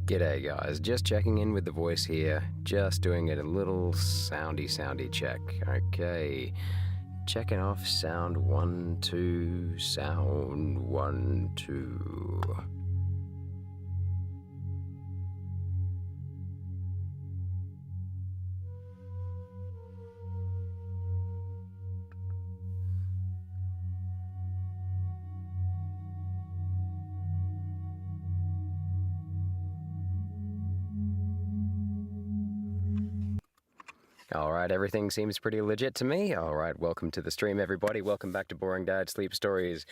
G'day guys, just checking in with the voice here, just doing a little soundy check. Okay, checking off sound 1, 2, sound 1, 2. Alright, everything seems pretty legit to me. Alright, welcome to the stream everybody. Welcome back to Boring Dad Sleep Stories.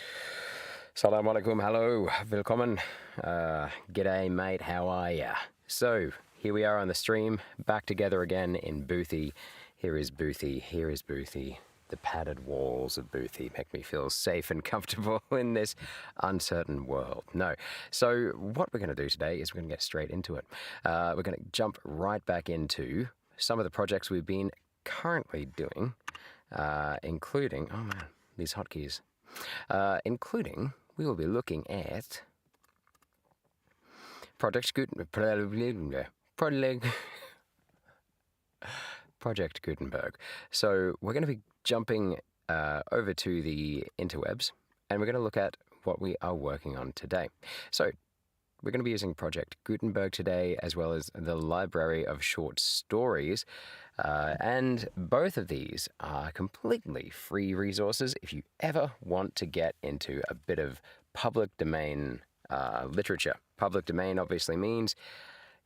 Salam alaikum, hello, willkommen. G'day mate, how are ya? So, here we are on the stream, back together again in Boothie. Here is Boothie. The padded walls of Boothie make me feel safe and comfortable in this uncertain world. No. So, what we're going to do today is we're going to get straight into it. We're going to jump right back into some of the projects we've been currently doing, including, oh man, these hotkeys, including, we will be looking at Project Gutenberg. So we're going to be jumping over to the interwebs, and we're going to look at what we are working on today. So we're going to be using Project Gutenberg today, as well as the Library of Short Stories. And both of these are completely free resources if you ever want to get into a bit of public domain literature. Public domain obviously means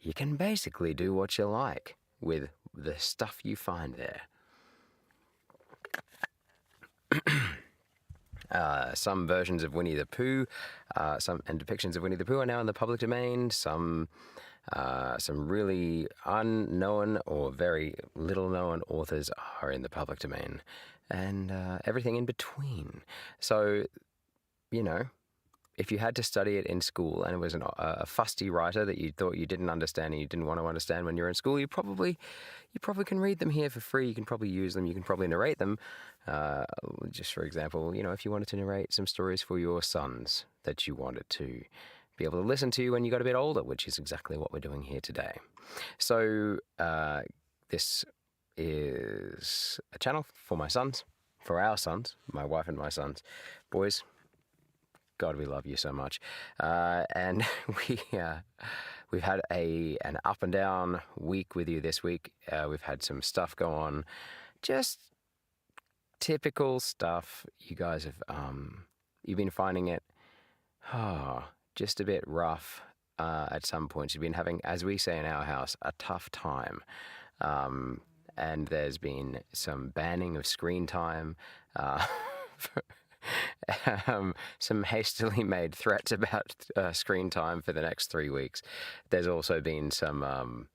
you can basically do what you like with the stuff you find there. Some versions of Winnie the Pooh, and depictions of Winnie the Pooh are now in the public domain. Some really unknown or very little known authors are in the public domain, and everything in between. So, you know, if you had to study it in school and it was a fusty writer that you thought you didn't understand and you didn't want to understand when you were in school, you probably can read them here for free. You can probably use them. You can probably narrate them. Just for example, you know, if you wanted to narrate some stories for your sons that you wanted to be able to listen to when you got a bit older, which is exactly what we're doing here today. So this is a channel for my sons, for our sons, my wife and my sons. Boys, God, we love you so much. And we've had an up and down week with you this week. We've had some stuff go on, just typical stuff. You guys have, you've been finding it, just a bit rough at some points. You've been having, as we say in our house, a tough time. And there's been some banning of screen time, some hastily made threats about screen time for the next 3 weeks. There's also been some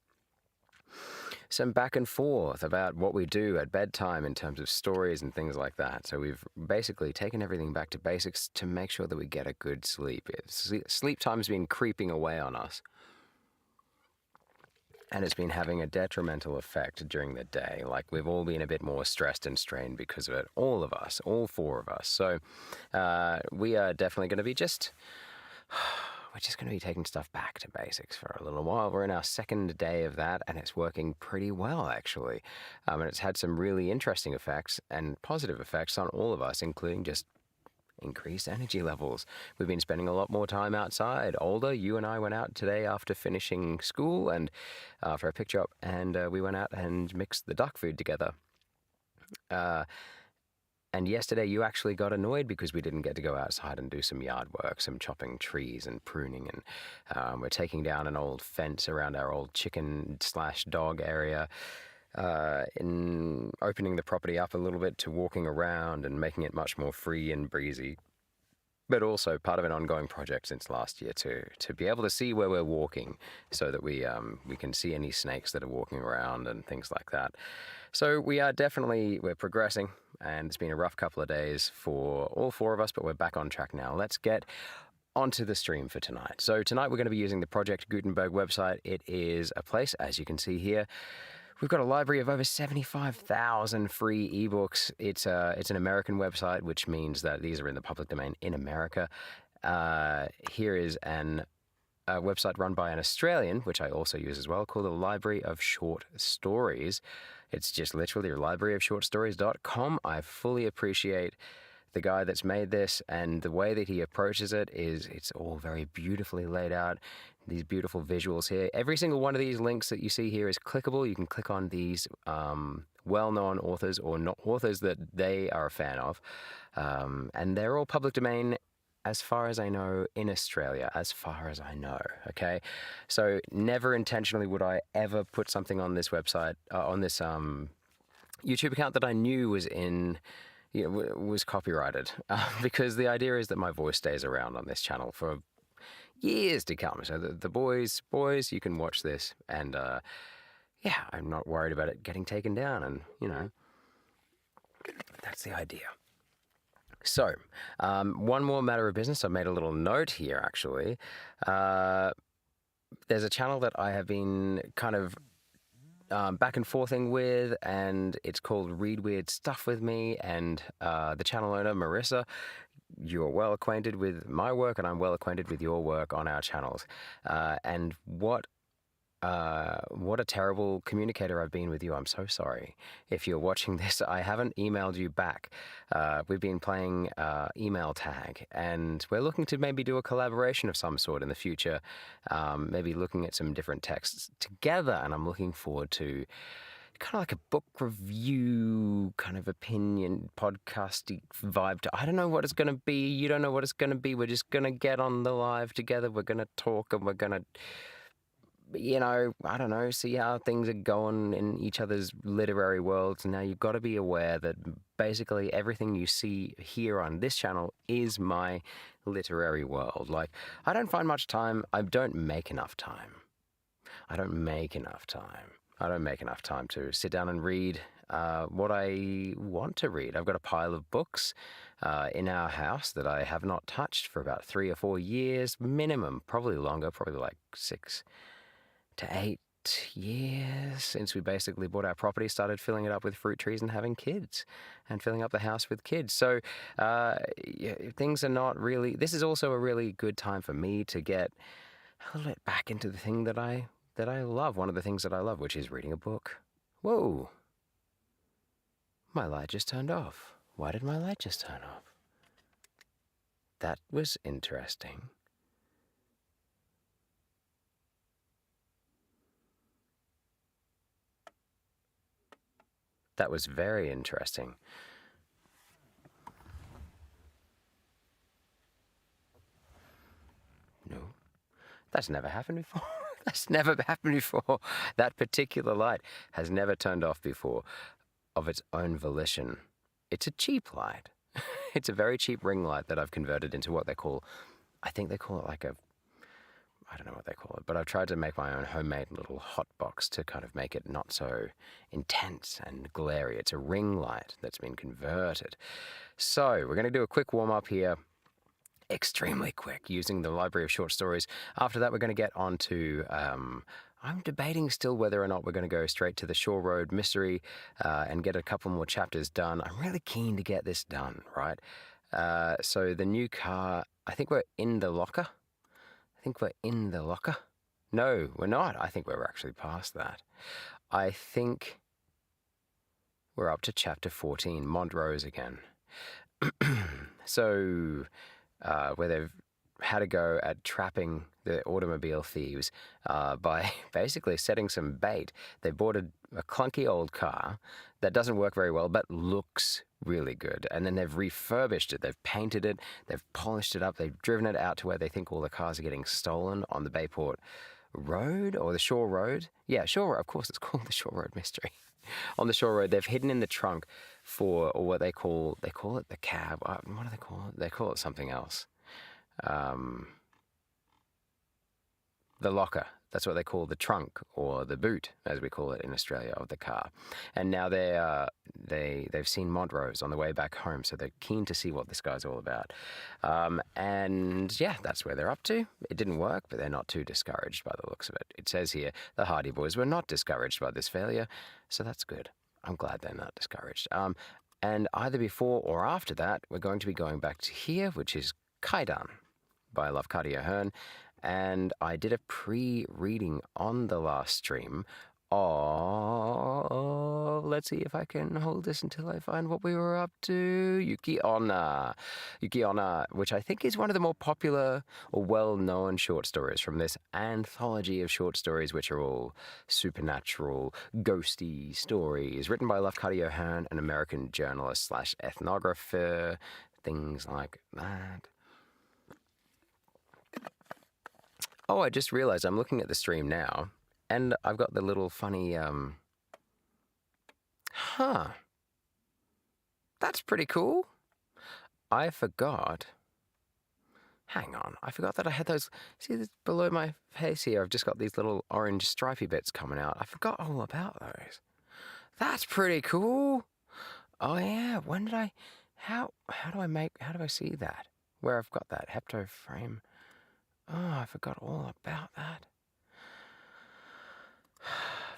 back and forth about what we do at bedtime in terms of stories and things like that. So we've basically taken everything back to basics to make sure that we get a good sleep. Sleep time's been creeping away on us, and it's been having a detrimental effect during the day. Like, we've all been a bit more stressed and strained because of it. All of us, all four of us. So we are definitely going to be we're just going to be taking stuff back to basics for a little while. We're in our second day of that, and it's working pretty well, actually. And it's had some really interesting effects and positive effects on all of us, including just increased energy levels. We've been spending a lot more time outside. Older, you and I went out today after finishing school and for a picture up, and we went out and mixed the duck food together. And yesterday you actually got annoyed because we didn't get to go outside and do some yard work, some chopping trees and pruning, and we're taking down an old fence around our old chicken/dog area, in opening the property up a little bit to walking around and making it much more free and breezy. But also part of an ongoing project since last year to be able to see where we're walking, so that we can see any snakes that are walking around and things like that. So we're progressing, and it's been a rough couple of days for all four of us, but we're back on track now. Let's get onto the stream for tonight. So tonight we're going to be using the Project Gutenberg website. It is a place, as you can see here, we've got a library of over 75,000 free ebooks. It's an American website, which means that these are in the public domain in America. Here is an a website run by an Australian, which I also use as well, called the Library of Short Stories. It's just literally libraryofshortstories.com. I fully appreciate the guy that's made this, and the way that he approaches it is it's all very beautifully laid out. These beautiful visuals here. Every single one of these links that you see here is clickable. You can click on these well-known authors or not authors that they are a fan of. And they're all public domain, as far as I know, in Australia, as far as I know, okay? So never intentionally would I ever put something on this website, on this YouTube account that I knew was was copyrighted, because the idea is that my voice stays around on this channel for years to come. So the boys, you can watch this, and yeah, I'm not worried about it getting taken down, and that's the idea. So, one more matter of business. I made a little note here, actually. There's a channel that I have been kind of back and forthing with, and it's called Read Weird Stuff with Me, and the channel owner, Marissa, you're well acquainted with my work, and I'm well acquainted with your work on our channels. And what a terrible communicator I've been with you. I'm so sorry. If you're watching this, I haven't emailed you back. We've been playing email tag, and we're looking to maybe do a collaboration of some sort in the future, maybe looking at some different texts together, and I'm looking forward to kind of like a book review kind of opinion podcasty vibe. I don't know what it's going to be. You don't know what it's going to be. We're just going to get on the live together. We're going to talk, and we're going to, I don't know, see how things are going in each other's literary worlds. Now, you've got to be aware that basically everything you see here on this channel is my literary world. Like, I don't find much time. I don't make enough time. I don't make enough time to sit down and read what I want to read. I've got a pile of books in our house that I have not touched for about 3 or 4 years minimum, probably longer, probably like 6 to 8 years since we basically bought our property, started filling it up with fruit trees and having kids, and filling up the house with kids. So things are not really. This is also a really good time for me to get a little bit back into the thing that I love. One of the things that I love, which is reading a book. Whoa! My light just turned off. Why did my light just turn off? That was interesting. That was very interesting. No, that's never happened before. That's never happened before. That particular light has never turned off before of its own volition. It's a cheap light. It's a very cheap ring light that I've converted into what they call, I think they call it like I don't know what they call it, but I've tried to make my own homemade little hot box to kind of make it not so intense and glary. It's a ring light that's been converted. So we're going to do a quick warm-up here. Extremely quick, using the Library of Short Stories. After that, we're going to get on to, I'm debating still whether or not we're going to go straight to the Shore Road Mystery and get a couple more chapters done. I'm really keen to get this done, right? So the new car, I think we're in the locker. No, we're not. I think we're actually past that. I think we're up to chapter 14, Montrose again. So where they've had a go at trapping the automobile thieves by basically setting some bait. They bought a clunky old car that doesn't work very well but looks really good. And then they've refurbished it. They've painted it. They've polished it up. They've driven it out to where they think all the cars are getting stolen on the Bayport Road or the Shore Road. Yeah, Shore Road. Of course, it's called the Shore Road Mystery. On the Shore Road, they've hidden in the trunk for, or what they call it the cab. What do they call it? They call it something else. The locker. That's what they call the trunk, or the boot, as we call it in Australia, of the car. And now they've seen Montrose on the way back home, so they're keen to see what this guy's all about. And yeah, that's where they're up to. It didn't work, but they're not too discouraged by the looks of it. It says here, the Hardy Boys were not discouraged by this failure, so that's good. I'm glad they're not discouraged. And either before or after that, we're going to be going back to here, which is Kaidan by Lafcadio Hearn. and I did a pre-reading on the last stream of, let's see if I can hold this until I find what we were up to, Yuki Onna, which I think is one of the more popular or well-known short stories from this anthology of short stories, which are all supernatural, ghosty stories, written by Lafcadio Hearn, an American journalist / ethnographer, things like that. Oh, I just realized I'm looking at the stream now, and I've got the little funny, that's pretty cool. I forgot. Hang on, I forgot that I had those. See, below my face here, I've just got these little orange stripy bits coming out. I forgot all about those. That's pretty cool. Oh yeah, when did how do I see that? Where I've got that hepto frame. Oh, I forgot all about that.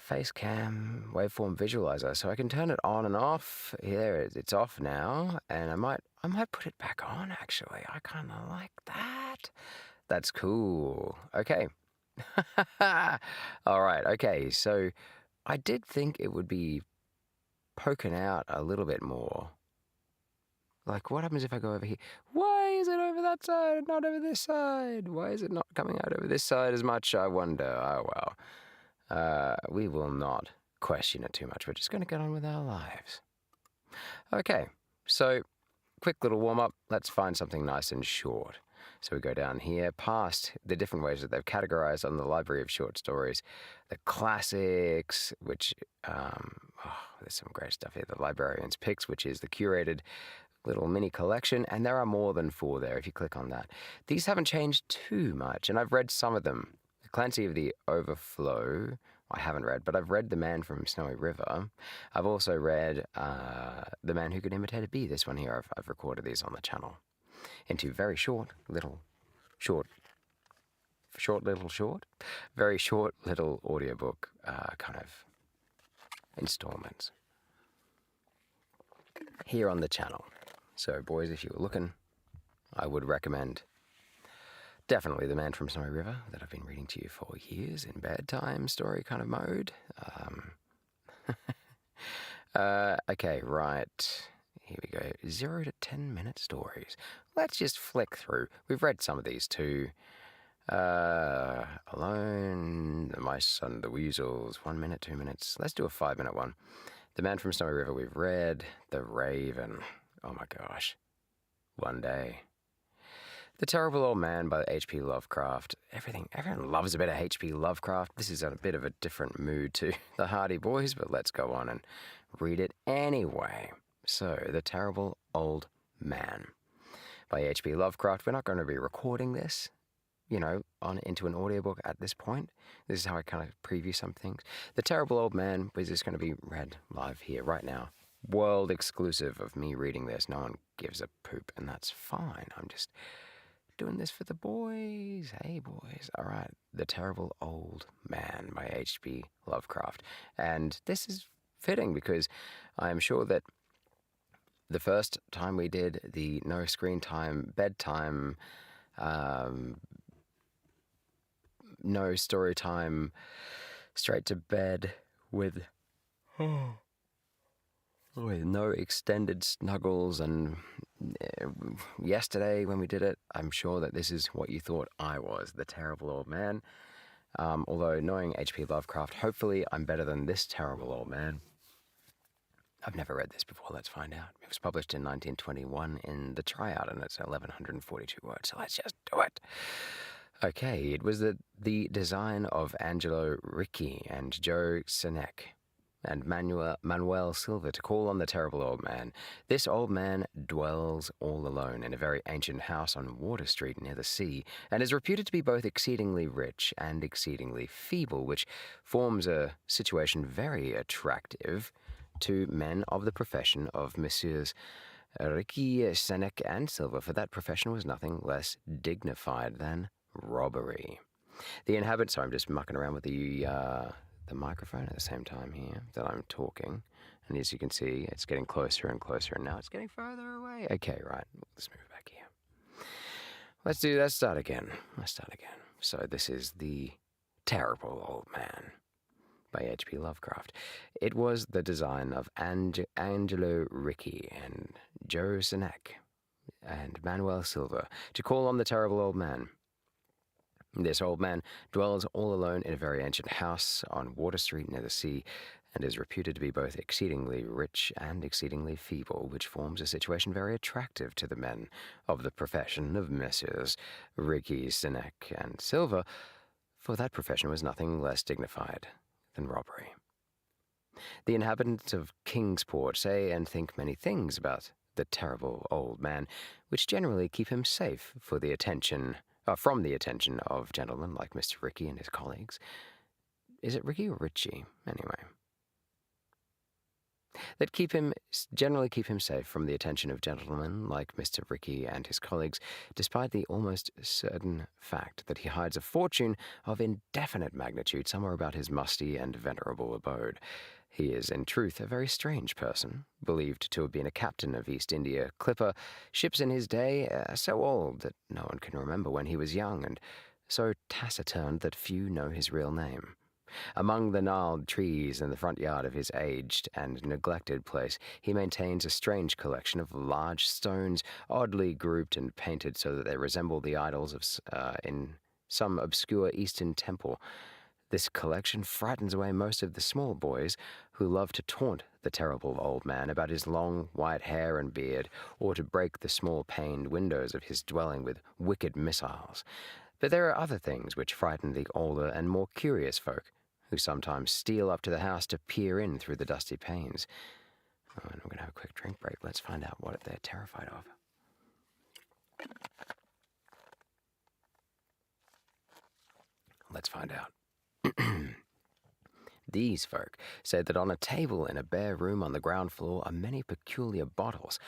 Face cam waveform visualizer, so I can turn it on and off. Here, it's off now, and I might put it back on. Actually, I kind of like that. That's cool. Okay. All right. Okay. So, I did think it would be poking out a little bit more. Like, what happens if I go over here? Why is it over that side and not over this side? Why is it not coming out over this side as much? I wonder. Oh, well. We will not question it too much. We're just going to get on with our lives. Okay, so quick little warm-up. Let's find something nice and short. So we go down here past the different ways that they've categorized on the library of short stories. The classics, which, there's some great stuff here. The librarian's picks, which is the curated little mini collection, and there are more than 4 there if you click on that. These haven't changed too much, and I've read some of them. Clancy of the Overflow, I haven't read, but I've read The Man from Snowy River. I've also read The Man Who Could Imitate a Bee. This one here, I've recorded these on the channel into very very short little audiobook kind of installments here on the channel. So, boys, if you were looking, I would recommend definitely The Man from Snowy River that I've been reading to you for years in bedtime story kind of mode. Okay, right. Here we go. 0 to 10 minute stories. Let's just flick through. We've read some of these too. Alone, The Mice and the Weasels, 1 minute, 2 minutes. Let's do a 5-minute one. The Man from Snowy River we've read. The Raven. Oh my gosh. One day. The Terrible Old Man by H.P. Lovecraft. Everyone loves a bit of H.P. Lovecraft. This is a bit of a different mood to the Hardy Boys, but let's go on and read it anyway. So, The Terrible Old Man by H.P. Lovecraft. We're not going to be recording this, into an audiobook at this point. This is how I kind of preview some things. The Terrible Old Man is just going to be read live here right now. World exclusive of me reading this. No one gives a poop, and that's fine. I'm just doing this for the boys. Hey, boys. All right. The Terrible Old Man by H.P. Lovecraft. And this is fitting because I am sure that the first time we did the no screen time, bedtime, no story time, straight to bed with no extended snuggles, and yesterday when we did it, I'm sure that this is what you thought I was, the Terrible Old Man. Although knowing H.P. Lovecraft, hopefully I'm better than this Terrible Old Man. I've never read this before, let's find out. It was published in 1921 in the Tryout, and it's 1,142 words, so let's just do it. Okay, it was the design of Angelo Ricci and Joe Sinek and Manuel Silva to call on the Terrible Old Man. This old man dwells all alone in a very ancient house on Water Street near the sea, and is reputed to be both exceedingly rich and exceedingly feeble, which forms a situation very attractive to men of the profession of Messieurs Ricci, Sinek, and Silva, for that profession was nothing less dignified than robbery. The inhabitants, sorry, I'm just mucking around with the microphone at the same time here that I'm talking, and as you can see, it's getting closer and closer, and now it's getting further away. Okay, right, let's move back here. Let's start again. So this is The Terrible Old Man by H.P. Lovecraft. It was the design of Angelo Ricci and Joe Sinek and Manuel Silva to call on the terrible old man. This old man dwells all alone in a very ancient house on Water Street near the sea, and is reputed to be both exceedingly rich and exceedingly feeble, which forms a situation very attractive to the men of the profession of Messrs. Ricci, Sinek, and Silva, for that profession was nothing less dignified than robbery. The inhabitants of Kingsport say and think many things about the terrible old man, which generally keep him safe from the attention of gentlemen like Mr. Ricci and his colleagues. Is it Ricci or Ritchie? Anyway. That generally keep him safe from the attention of gentlemen like Mr. Ricci and his colleagues, despite the almost certain fact that he hides a fortune of indefinite magnitude somewhere about his musty and venerable abode. He is, in truth, a very strange person, believed to have been a captain of East India clipper ships in his day, so old that no one can remember when he was young, and so taciturn that few know his real name. Among the gnarled trees in the front yard of his aged and neglected place, he maintains a strange collection of large stones, oddly grouped and painted so that they resemble the idols in some obscure Eastern temple. This collection frightens away most of the small boys, who love to taunt the terrible old man about his long white hair and beard, or to break the small paned windows of his dwelling with wicked missiles. But there are other things which frighten the older and more curious folk, who sometimes steal up to the house to peer in through the dusty panes. Oh, and I'm going to have a quick drink break. Let's find out what they're terrified of. Let's find out. These folk say that on a table in a bare room on the ground floor are many peculiar bottles,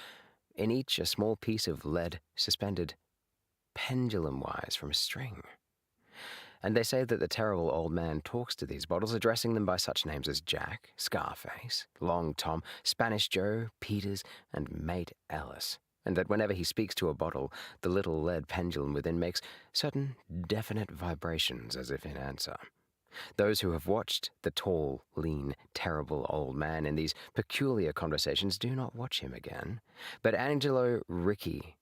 in each a small piece of lead suspended pendulum-wise from a string. And they say that the terrible old man talks to these bottles, addressing them by such names as Jack, Scarface, Long Tom, Spanish Joe, Peters, and Mate Ellis, and that whenever he speaks to a bottle, the little lead pendulum within makes certain definite vibrations as if in answer. Those who have watched the tall, lean, terrible old man in these peculiar conversations do not watch him again, but Angelo Ricci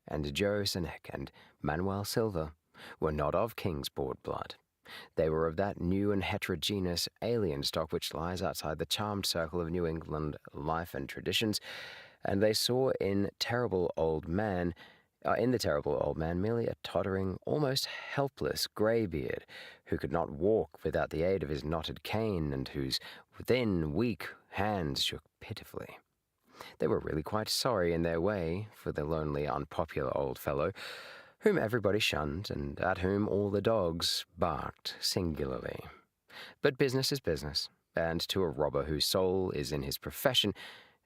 and Joe Sinek and Manuel Silva were not of Kingsport blood. They were of that new and heterogeneous alien stock which lies outside the charmed circle of New England life and traditions, and they saw in the terrible old man merely a tottering, almost helpless greybeard, who could not walk without the aid of his knotted cane, and whose thin, weak hands shook pitifully. They were really quite sorry in their way for the lonely, unpopular old fellow, whom everybody shunned, and at whom all the dogs barked singularly. But business is business, and to a robber whose soul is in his profession,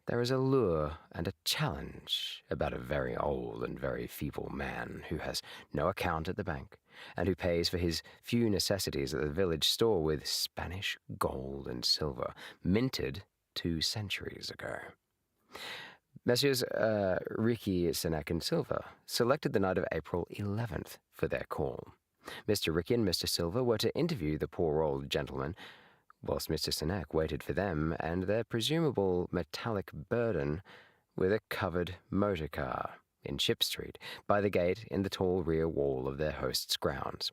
there is a lure and a challenge about a very old and very feeble man who has no account at the bank, and who pays for his few necessities at the village store with Spanish gold and silver, minted 2 centuries ago. Messrs. Ricci, Sinek, and Silva selected the night of April 11th for their call. Mr. Ricci and Mr. Silva were to interview the poor old gentleman, whilst Mr. Sinek waited for them and their presumable metallic burden with a covered motor car in Ship Street, by the gate in the tall rear wall of their host's grounds.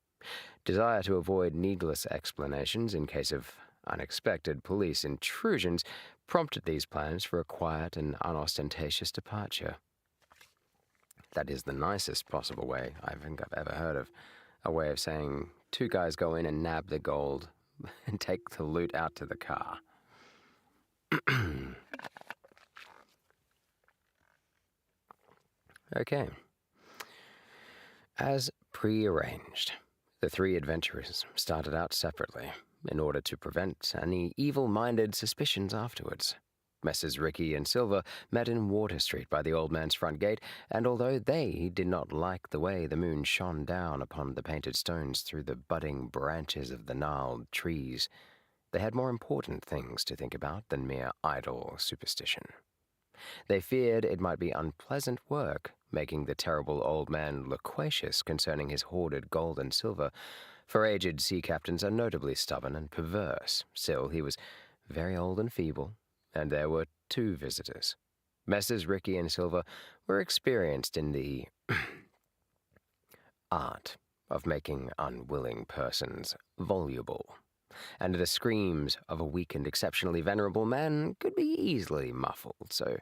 Desire to avoid needless explanations in case of unexpected police intrusions prompted these plans for a quiet and unostentatious departure. That is the nicest possible way I think I've ever heard of, a way of saying 2 guys go in and nab the gold and take the loot out to the car. Okay. As prearranged, the 3 adventurers started out separately in order to prevent any evil-minded suspicions afterwards. Messrs. Ricci and Silva met in Water Street by the old man's front gate, and although they did not like the way the moon shone down upon the painted stones through the budding branches of the gnarled trees, they had more important things to think about than mere idle superstition. They feared it might be unpleasant work, making the terrible old man loquacious concerning his hoarded gold and silver, for aged sea captains are notably stubborn and perverse. Still, he was very old and feeble, and there were 2 visitors. Messrs. Ricky and Silver were experienced in the art of making unwilling persons voluble, and the screams of a weak and exceptionally venerable man could be easily muffled, so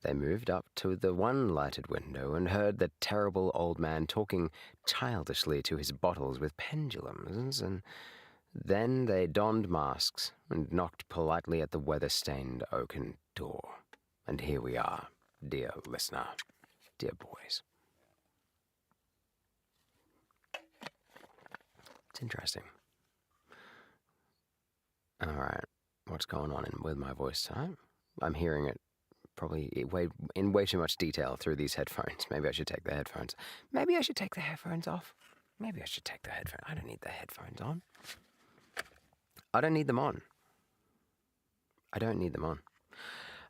they moved up to the one lighted window and heard the terrible old man talking childishly to his bottles with pendulums, and then they donned masks and knocked politely at the weather-stained oaken door. And here we are, dear listener, dear boys. It's interesting. All right, what's going on with my voice tonight? I'm hearing it probably in way too much detail through these headphones. Maybe I should take the headphones. Maybe I should take the headphones off. Maybe I should take the headphones. I don't need the headphones on. I don't need them on. I don't need them on.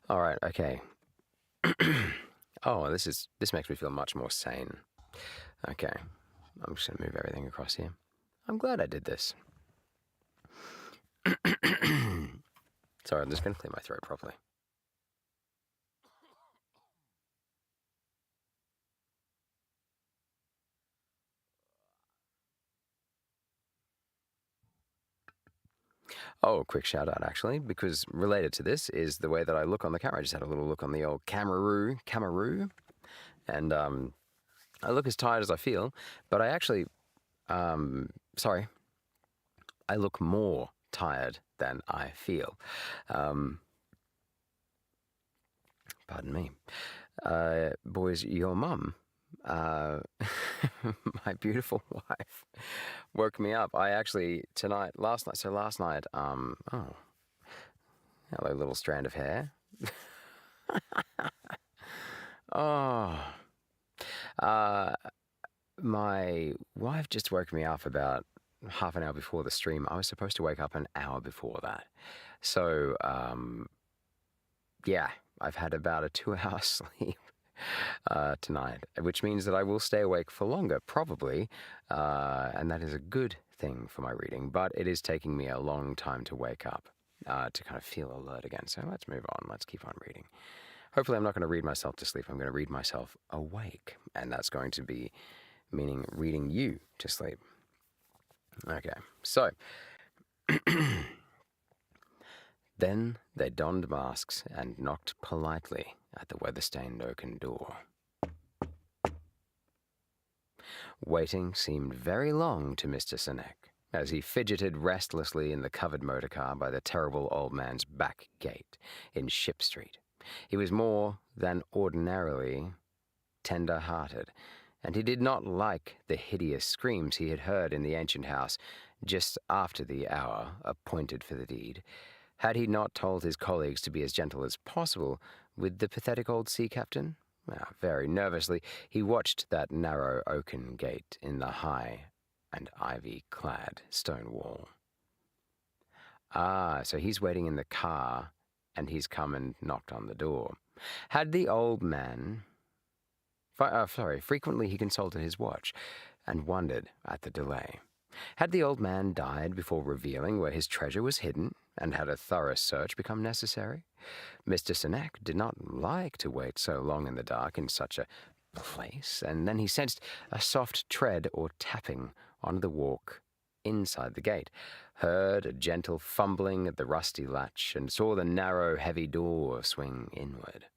All right, okay. Oh, this makes me feel much more sane. Okay, I'm just gonna move everything across here. I'm glad I did this. Sorry, I'm just gonna clear my throat properly. Oh, quick shout out actually, because related to this is the way that I look on the camera. I just had a little look on the old camaroo, and I look as tired as I feel, but I actually, sorry, I look more tired than I feel. Pardon me. Boys, your mum, my beautiful wife, woke me up. I actually, last night, oh, hello, little strand of hair. Oh, my wife just woke me up about half an hour before the stream. I was supposed to wake up an hour before that. So, yeah, I've had about a 2-hour sleep tonight, which means that I will stay awake for longer, probably, and that is a good thing for my reading, but it is taking me a long time to wake up, to kind of feel alert again. So let's move on. Let's keep on reading. Hopefully I'm not going to read myself to sleep. I'm going to read myself awake, and that's going to be meaning reading you to sleep. Okay, so then they donned masks and knocked politely at the weather-stained oaken door. Waiting seemed very long to Mr. Sinek, as he fidgeted restlessly in the covered motorcar by the terrible old man's back gate in Ship Street. He was more than ordinarily tender-hearted, and he did not like the hideous screams he had heard in the ancient house just after the hour appointed for the deed. Had he not told his colleagues to be as gentle as possible with the pathetic old sea captain? Very nervously, he watched that narrow oaken gate in the high and ivy-clad stone wall. Ah, so he's waiting in the car, and he's come and knocked on the door. Had the old man... frequently he consulted his watch and wondered at the delay. Had the old man died before revealing where his treasure was hidden, and had a thorough search become necessary? Mr. Sinek did not like to wait so long in the dark in such a place, and then he sensed a soft tread or tapping on the walk inside the gate, heard a gentle fumbling at the rusty latch, and saw the narrow, heavy door swing inward.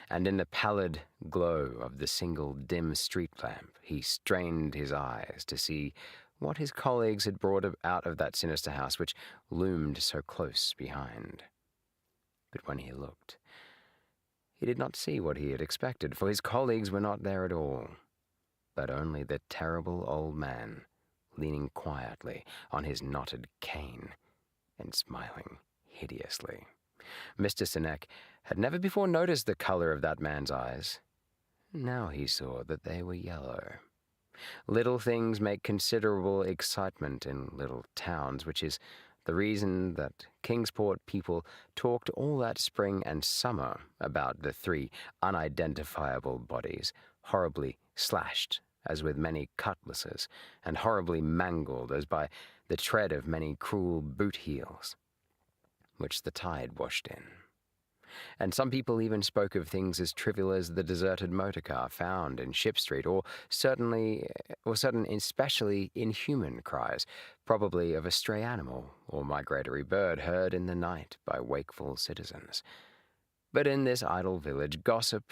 And in the pallid glow of the single dim street lamp, he strained his eyes to see what his colleagues had brought out of that sinister house which loomed so close behind. But when he looked, he did not see what he had expected, for his colleagues were not there at all, but only the terrible old man, leaning quietly on his knotted cane and smiling hideously. Mr. Sinek had never before noticed the color of that man's eyes. Now he saw that they were yellow. Little things make considerable excitement in little towns, which is The reason that Kingsport people talked all that spring and summer about the three unidentifiable bodies, horribly slashed as with many cutlasses, and horribly mangled as by the tread of many cruel boot heels, which the tide washed in. And some people even spoke of things as trivial as the deserted motor car found in Ship Street, or certain especially inhuman cries, probably of a stray animal or migratory bird heard in the night by wakeful citizens. But in this idle village gossip,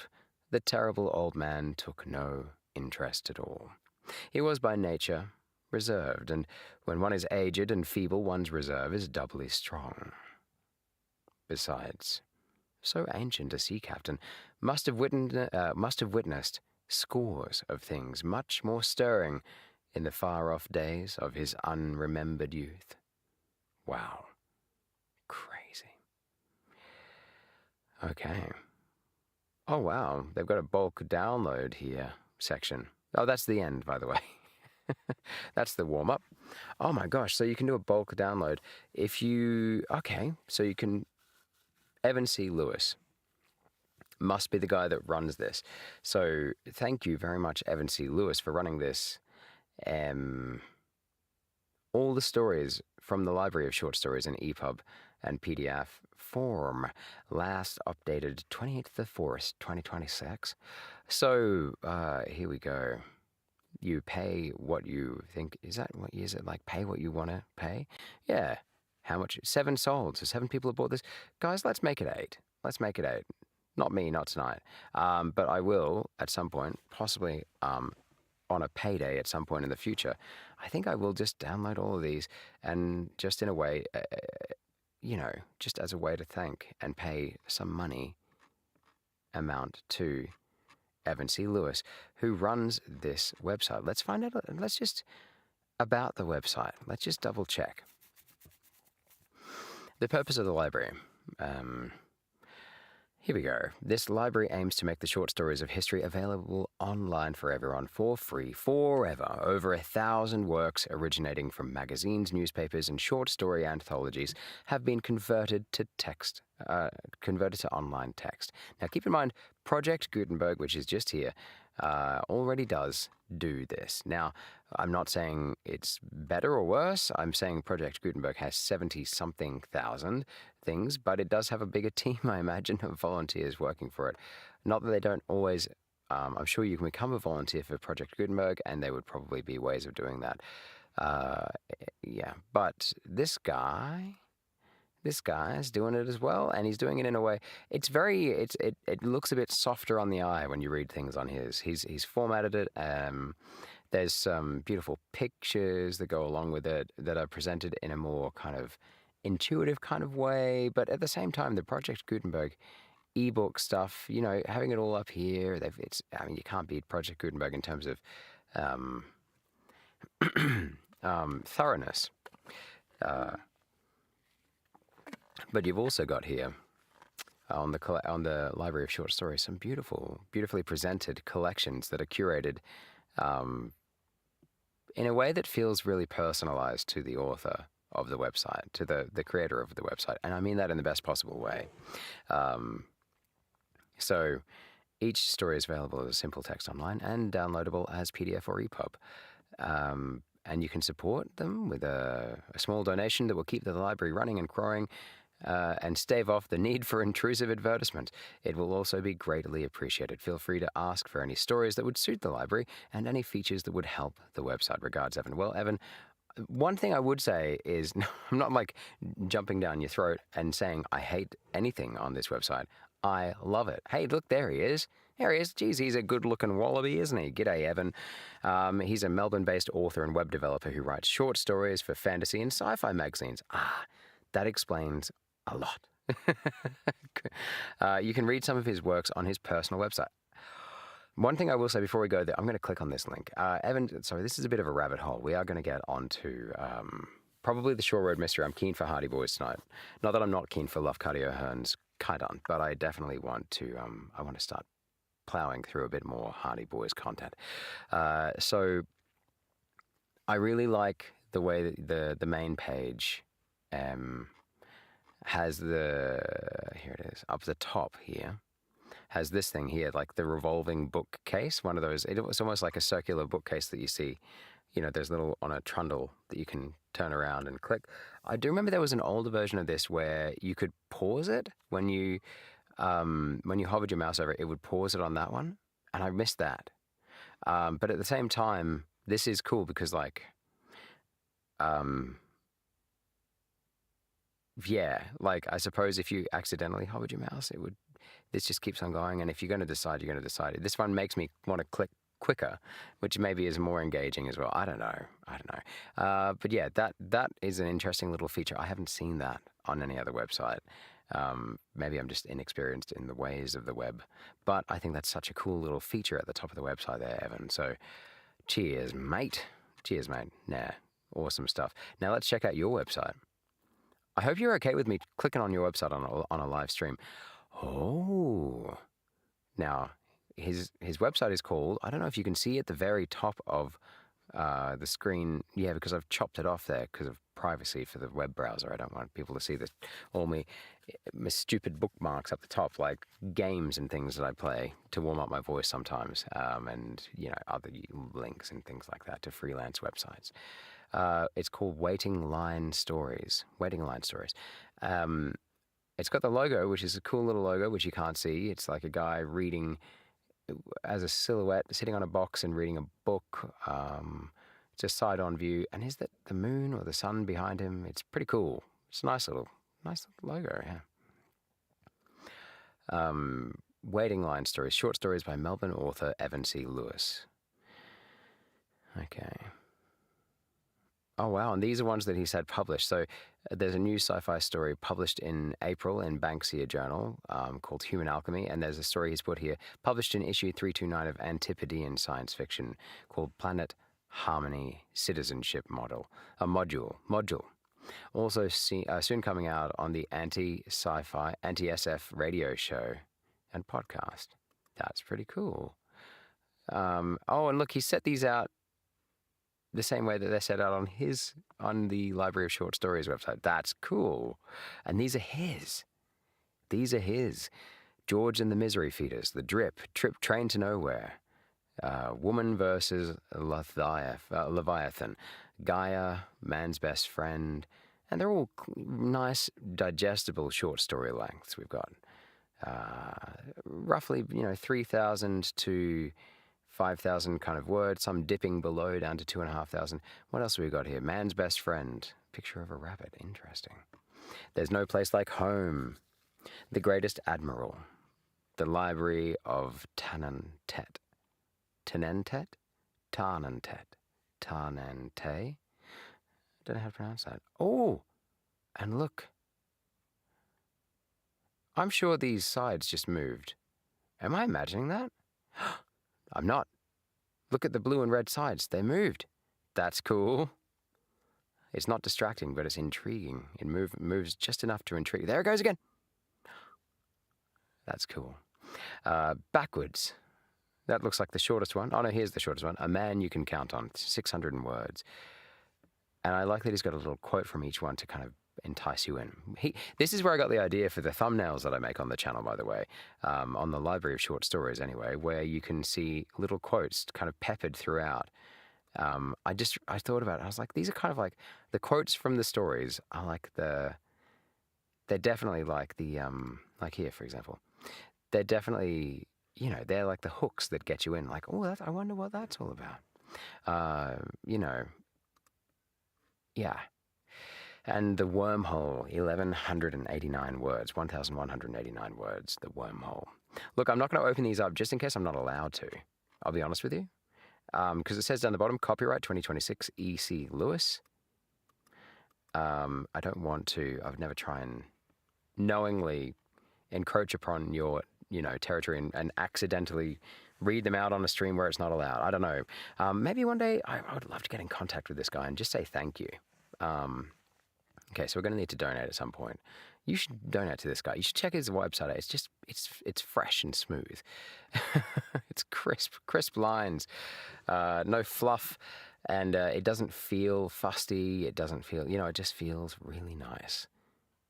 the terrible old man took no interest at all. He was by nature reserved, and when one is aged and feeble, one's reserve is doubly strong. Besides, so ancient a sea captain must have witnessed scores of things much more stirring in the far-off days of his unremembered youth. Wow. Crazy. Okay. Oh, wow. They've got a bulk download here section. Oh, that's the end, by the way. That's the warm-up. Oh, my gosh. So you can do a bulk download if you... Okay. So you can... Evan C. Lewis must be the guy that runs this. So thank you very much, Evan C. Lewis, for running this. All the stories from the Library of Short Stories in EPUB and PDF form, last updated 28th of 4th, 2026. So here we go. You pay what you think. Is it like pay what you want to pay? Yeah. How much? 7 sold. So 7 people have bought this. Guys, let's make it 8. Let's make it 8. Not me, not tonight. But I will at some point, possibly on a payday at some point in the future. I think I will just download all of these and just in a way, just as a way to thank and pay some money amount to Evan C. Lewis, who runs this website. Let's find out. Let's just about the website. Let's just double check. The purpose of the library. Here we go. This library aims to make the short stories of history available online for everyone for free forever. Over 1,000 works originating from magazines, newspapers, and short story anthologies have been converted to online text. Now keep in mind, Project Gutenberg, which is just here, already does do this. Now, I'm not saying it's better or worse. I'm saying Project Gutenberg has 70-something thousand things, but it does have a bigger team, I imagine, of volunteers working for it. Not that they don't always... I'm sure you can become a volunteer for Project Gutenberg, and there would probably be ways of doing that. Yeah, but this guy is doing it as well, and he's doing it in a way. It looks a bit softer on the eye when you read things on his. He's formatted it. There's some beautiful pictures that go along with it that are presented in a more kind of intuitive kind of way, but at the same time, the Project Gutenberg ebook stuff, having it all up here, you can't beat Project Gutenberg in terms of thoroughness. But you've also got here on the Library of Short Stories some beautifully presented collections that are curated in a way that feels really personalized to the author of the website, to the creator of the website. And I mean that in the best possible way. So each story is available as a simple text online and downloadable as PDF or EPUB. And you can support them with a small donation that will keep the library running and growing and stave off the need for intrusive advertisement. It will also be greatly appreciated. Feel free to ask for any stories that would suit the library and any features that would help the website. Regards, Evan. Well, Evan, one thing I would say is I'm not like jumping down your throat and saying I hate anything on this website. I love it. Hey, look, there he is. There he is. Geez, he's a good-looking wallaby, isn't he? G'day, Evan. He's a Melbourne-based author and web developer who writes short stories for fantasy and sci-fi magazines. That explains a lot. You can read some of his works on his personal website. One thing I will say before we go there, I'm going to click on this link. Evan, sorry, this is a bit of a rabbit hole. We are going to get onto probably the Shore Road Mystery. I'm keen for Hardy Boys tonight. Not that I'm not keen for Lafcadio O'Hearn's Kaidan, but I definitely want to. I want to start plowing through a bit more Hardy Boys content. So I really like the way that the main page has here it is, up the top here, has this thing here, like the revolving bookcase, one of those. It's almost like a circular bookcase that you see, there's little on a trundle that you can turn around and click. I do remember there was an older version of this where you could pause it when you hovered your mouse over it, it would pause it on that one, and I missed that. But at the same time, this is cool because I suppose if you accidentally hovered your mouse, this just keeps on going. And if you're going to decide, you're going to decide. This one makes me want to click quicker, which maybe is more engaging as well. I don't know. But yeah, that is an interesting little feature. I haven't seen that on any other website. Maybe I'm just inexperienced in the ways of the web, but I think that's such a cool little feature at the top of the website there, Evan. So cheers, mate. Nah, awesome stuff. Now let's check out your website. I hope you're okay with me clicking on your website on a live stream. Oh, now his website is called, I don't know if you can see at the very top of the screen. Yeah, because I've chopped it off there because of privacy for the web browser. I don't want people to see all my stupid bookmarks up the top, like games and things that I play to warm up my voice sometimes, and other links and things like that to freelance websites. It's called Waiting Line Stories. It's got the logo, which is a cool little logo, which you can't see. It's like a guy reading as a silhouette, sitting on a box and reading a book. It's a side-on view. And is that the moon or the sun behind him? It's pretty cool. It's a nice little logo, yeah. Waiting Line Stories, short stories by Melbourne author Evan C. Lewis. Okay. Oh, wow. And these are ones that he's had published. So there's a new sci-fi story published in April in Banksia Journal called Human Alchemy. And there's a story he's put here, published in issue 329 of Antipodean Science Fiction called Planet Harmony Citizenship Module. Also soon coming out on the anti-sci-fi, anti-SF radio show and podcast. That's pretty cool. And look, he set these out the same way that they're set out on the Library of Short Stories website. That's cool. And these are his. George and the Misery Feeders, The Drip, Trip Train to Nowhere, Woman versus Leviathan, Gaia, Man's Best Friend, and they're all nice, digestible short story lengths. We've got roughly 3,000 to 5,000 kind of words, some dipping below down to 2,500. What else have we got here? Man's Best Friend, picture of a rabbit, interesting. There's No Place Like Home, The Greatest Admiral, The Library of Tanantet, Tanente? I don't know how to pronounce that. Oh, and look. I'm sure these sides just moved. Am I imagining that? I'm not. Look at the blue and red sides. They moved. That's cool. It's not distracting, but it's intriguing. It moves just enough to intrigue. There it goes again. That's cool. Backwards. That looks like the shortest one. Oh, no, here's the shortest one. A Man You Can Count On, 600 words. And I like that he's got a little quote from each one to kind of entice you in. This is where I got the idea for the thumbnails that I make on the channel, by the way, on the Library of Short Stories anyway, where you can see little quotes kind of peppered throughout. I thought about it. I was like, these are kind of like the quotes from the stories are like they're definitely like like here, for example, they're definitely, they're like the hooks that get you in, like, oh, I wonder what that's all about. Yeah. And The Wormhole, 1,189 words, 1,189 words, The Wormhole. Look, I'm not going to open these up just in case I'm not allowed to. I'll be honest with you. Because it says down the bottom, copyright 2026, E.C. Lewis. I don't want to, I would never try and knowingly encroach upon your, territory and accidentally read them out on a stream where it's not allowed. I don't know. Maybe one day I would love to get in contact with this guy and just say thank you. Okay, so we're going to need to donate at some point. You should donate to this guy. You should check his website out. It's just, it's fresh and smooth. It's crisp lines. No fluff. And it doesn't feel fusty. It doesn't feel, it just feels really nice.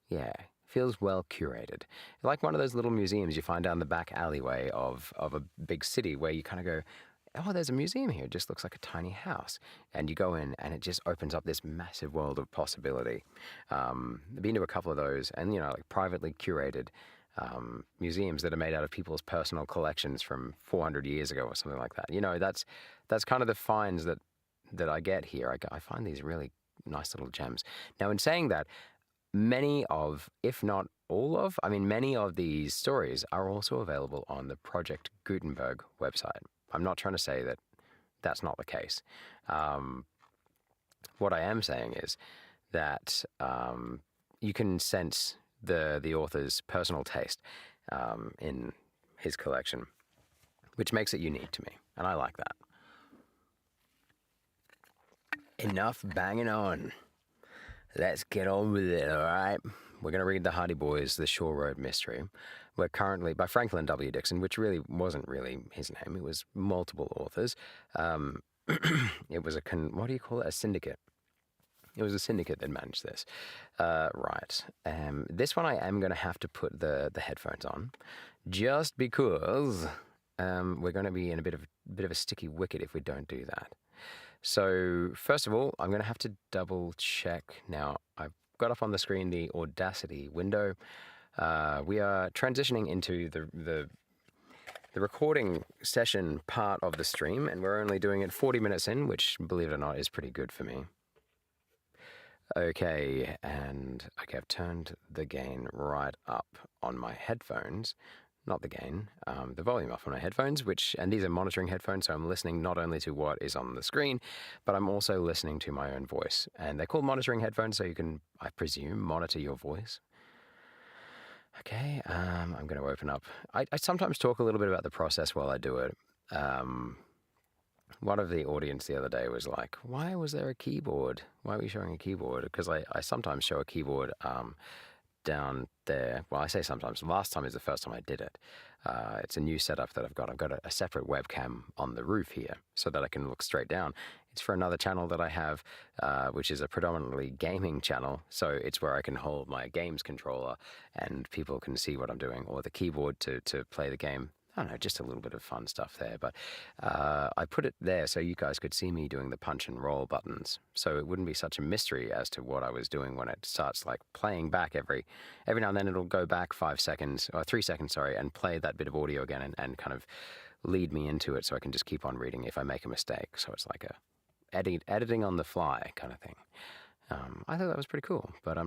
Yeah, feels well curated. Like one of those little museums you find down the back alleyway of a big city where you kind of go, oh, there's a museum here. It just looks like a tiny house. And you go in and it just opens up this massive world of possibility. I've been to a couple of those and, like privately curated museums that are made out of people's personal collections from 400 years ago or something like that. That's kind of the finds that I get here. I find these really nice little gems. Now, in saying that, many of, if not all of, many of these stories are also available on the Project Gutenberg website. I'm not trying to say that that's not the case. What I am saying is that you can sense the author's personal taste in his collection, which makes it unique to me, and I like that. Enough banging on. Let's get on with it, all right? We're going to read The Hardy Boys, The Shore Road Mystery. We're currently, by Franklin W. Dixon, which really wasn't really his name. It was multiple authors. It was what do you call it? A syndicate. It was a syndicate that managed this. Right. This one I am going to have to put the headphones on, just because we're going to be in a bit of a sticky wicket if we don't do that. So first of all, I'm going to have to double check. Now, I've got up on the screen the Audacity window. We are transitioning into the recording session part of the stream, and we're only doing it 40 minutes in, which, believe it or not, is pretty good for me. Okay, I've turned the gain right up on my headphones. Not the gain, the volume off on my headphones, and these are monitoring headphones, so I'm listening not only to what is on the screen, but I'm also listening to my own voice. And they're called monitoring headphones, so you can, I presume, monitor your voice. Okay, I'm going to open up. I sometimes talk a little bit about the process while I do it. One of the audience the other day was like, why was there a keyboard? Why are we showing a keyboard? Because I sometimes show a keyboard down there. Well, I say sometimes. Last time is the first time I did it. It's a new setup that I've got. I've got a separate webcam on the roof here so that I can look straight down. It's for another channel that I have, which is a predominantly gaming channel. So it's where I can hold my games controller and people can see what I'm doing, or the keyboard to play the game. I don't know, just a little bit of fun stuff there. But I put it there so you guys could see me doing the punch and roll buttons. So it wouldn't be such a mystery as to what I was doing when it starts like playing back every now and then. It'll go back 3 seconds, and play that bit of audio again and kind of lead me into it so I can just keep on reading if I make a mistake. So it's like a editing on the fly kind of thing. I thought that was pretty cool. But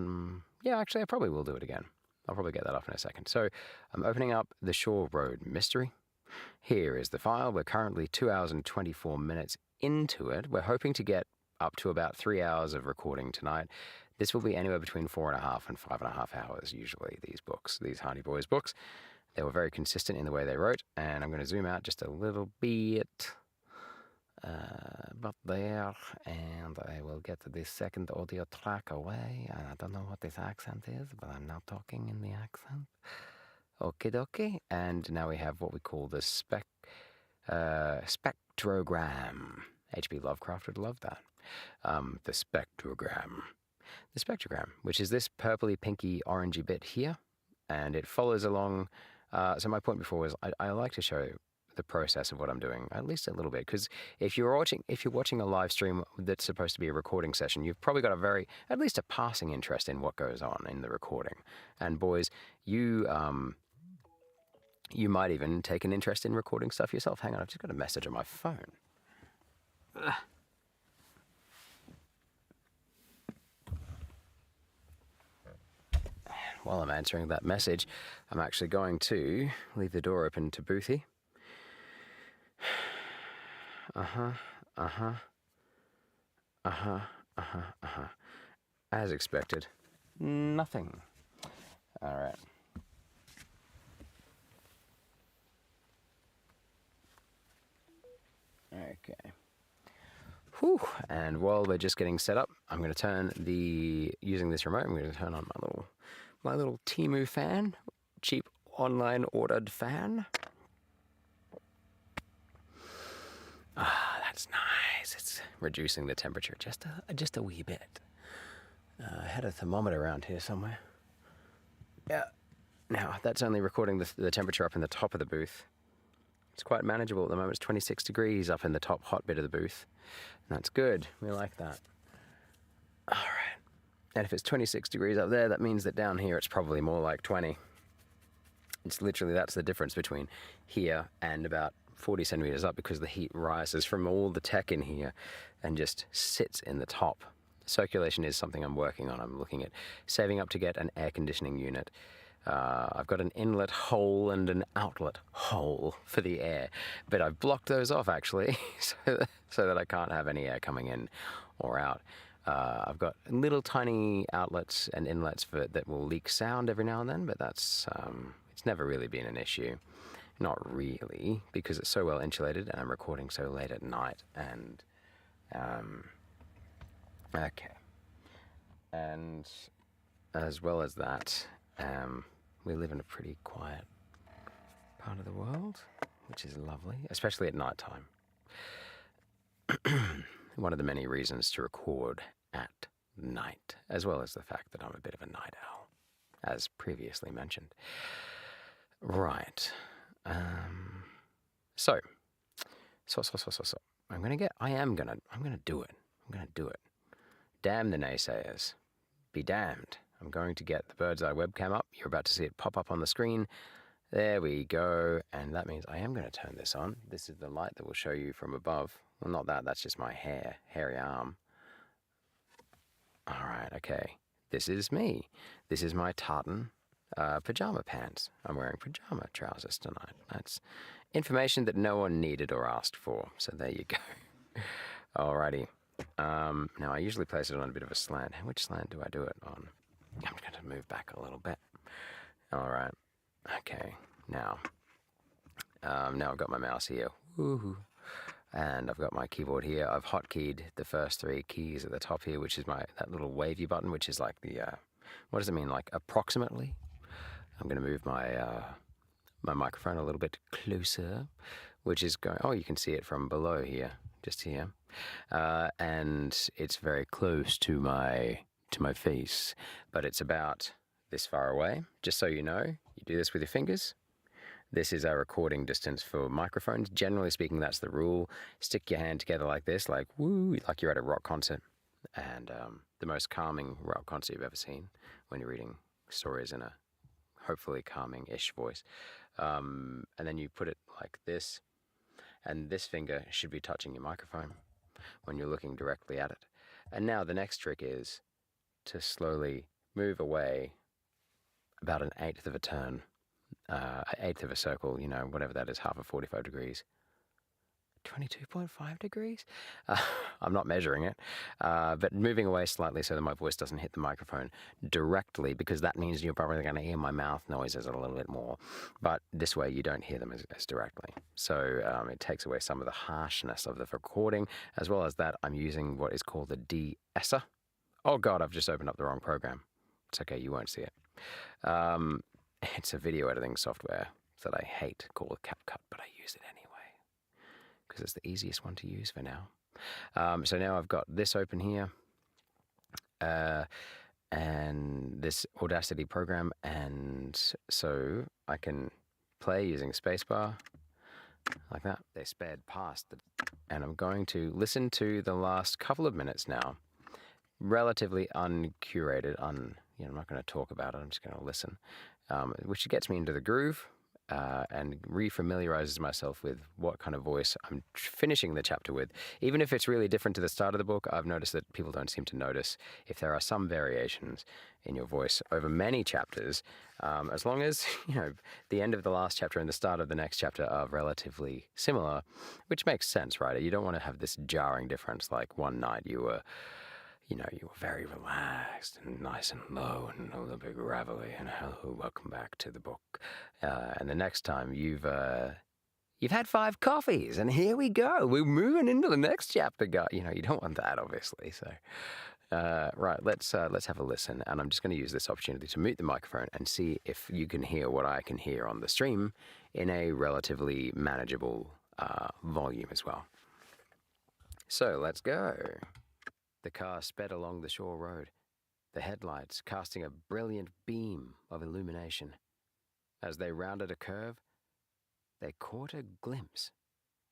yeah, actually I probably will do it again. I'll probably get that off in a second. So I'm opening up The Shore Road Mystery. Here is the file. We're currently 2 hours and 24 minutes into it. We're hoping to get up to about 3 hours of recording tonight. This will be anywhere between 4.5 and 5.5 hours, usually, these Hardy Boys books. They were very consistent in the way they wrote, and I'm going to zoom out just a little bit. But there, and I will get this second audio track away. And I don't know what this accent is, but I'm now talking in the accent. Okie dokie. And now we have what we call the spectrogram. H.P. Lovecraft would love that. The spectrogram. The spectrogram, which is this purpley, pinky, orangey bit here. And it follows along. So my point before was I like to show the process of what I'm doing, at least a little bit, because if you're watching a live stream that's supposed to be a recording session, you've probably got at least a passing interest in what goes on in the recording. And boys, you might even take an interest in recording stuff yourself. Hang on, I've just got a message on my phone. Ugh. While I'm answering that message, I'm actually going to leave the door open to Boothie. As expected, nothing. All right. Okay. Whew. And while we're just getting set up, I'm going to turn using this remote, I'm going to turn on my little Temu fan, cheap online ordered fan. Ah, that's nice. it's reducing the temperature just a wee bit. I had a thermometer around here somewhere. Yeah. Now, that's only recording the temperature up in the top of the booth. It's quite manageable at the moment. It's 26 degrees up in the top hot bit of the booth. And that's good. We like that. All right. And if it's 26 degrees up there, that means that down here it's probably more like 20. It's literally, that's the difference between here and about 40 centimeters up, because the heat rises from all the tech in here and just sits in the top. Circulation is something I'm working on. I'm looking at saving up to get an air conditioning unit. I've got an inlet hole and an outlet hole for the air, but I've blocked those off actually so that I can't have any air coming in or out. I've got little tiny outlets and inlets that will leak sound every now and then, but that's it's never really been an issue. Not really, because it's so well insulated and I'm recording so late at night. And okay, and as well as that, we live in a pretty quiet part of the world, which is lovely, especially at night time. One of the many reasons to record at night, as well as the fact that I'm a bit of a night owl, as previously mentioned. Right. So. I'm gonna do it. I'm gonna do it. Damn the naysayers. Be damned. I'm going to get the bird's eye webcam up. You're about to see it pop up on the screen. There we go. And that means I am going to turn this on. This is the light that will show you from above. Well, not that. That's just my hairy arm. All right. Okay. This is me. This is my tartan pajama pants. I'm wearing pajama trousers tonight. That's information that no one needed or asked for. So there you go. Alrighty. Now I usually place it on a bit of a slant. Which slant do I do it on? I'm going to move back a little bit. All right. Okay. Now I've got my mouse here. Woohoo. And I've got my keyboard here. I've hotkeyed the first 3 keys at the top here, which is that little wavy button, which is like the, what does it mean? Like approximately. I'm going to move my microphone a little bit closer, which is going, oh, you can see it from below here, just here. And it's very close to my face, but it's about this far away. Just so you know, you do this with your fingers. This is our recording distance for microphones. Generally speaking, that's the rule. Stick your hand together like this, like woo, like you're at a rock concert. And the most calming rock concert you've ever seen, when you're reading stories in a hopefully calming-ish voice. And then you put it like this, and this finger should be touching your microphone when you're looking directly at it. And now the next trick is to slowly move away about an eighth of a turn, an eighth of a circle, you know, whatever that is, half of 45 degrees. 22.5 degrees? I'm not measuring it, but moving away slightly so that my voice doesn't hit the microphone directly, because that means you're probably going to hear my mouth noises a little bit more, but this way you don't hear them as directly. So it takes away some of the harshness of the recording, as well as that I'm using what is called a de-esser. Oh God, I've just opened up the wrong program. It's okay, you won't see it. It's a video editing software that I hate called CapCut, but I use it anyway, because it's the easiest one to use for now. So now I've got this open here, and this Audacity program, and so I can play using spacebar, like that. They sped past, and I'm going to listen to the last couple of minutes now, relatively uncurated, I'm not going to talk about it, I'm just going to listen, which gets me into the groove. And refamiliarizes myself with what kind of voice I'm finishing the chapter with. Even if it's really different to the start of the book, I've noticed that people don't seem to notice if there are some variations in your voice over many chapters, as long as, the end of the last chapter and the start of the next chapter are relatively similar, which makes sense, right? You don't want to have this jarring difference, like one night you were very relaxed and nice and low and a little bit gravelly, and hello, welcome back to the book. And the next time you've had 5 coffees, and here we go. We're moving into the next chapter, guy. You don't want that, obviously. So, right, let's have a listen. And I'm just going to use this opportunity to mute the microphone and see if you can hear what I can hear on the stream in a relatively manageable volume as well. So let's go. The car sped along the shore road, the headlights casting a brilliant beam of illumination. As they rounded a curve, they caught a glimpse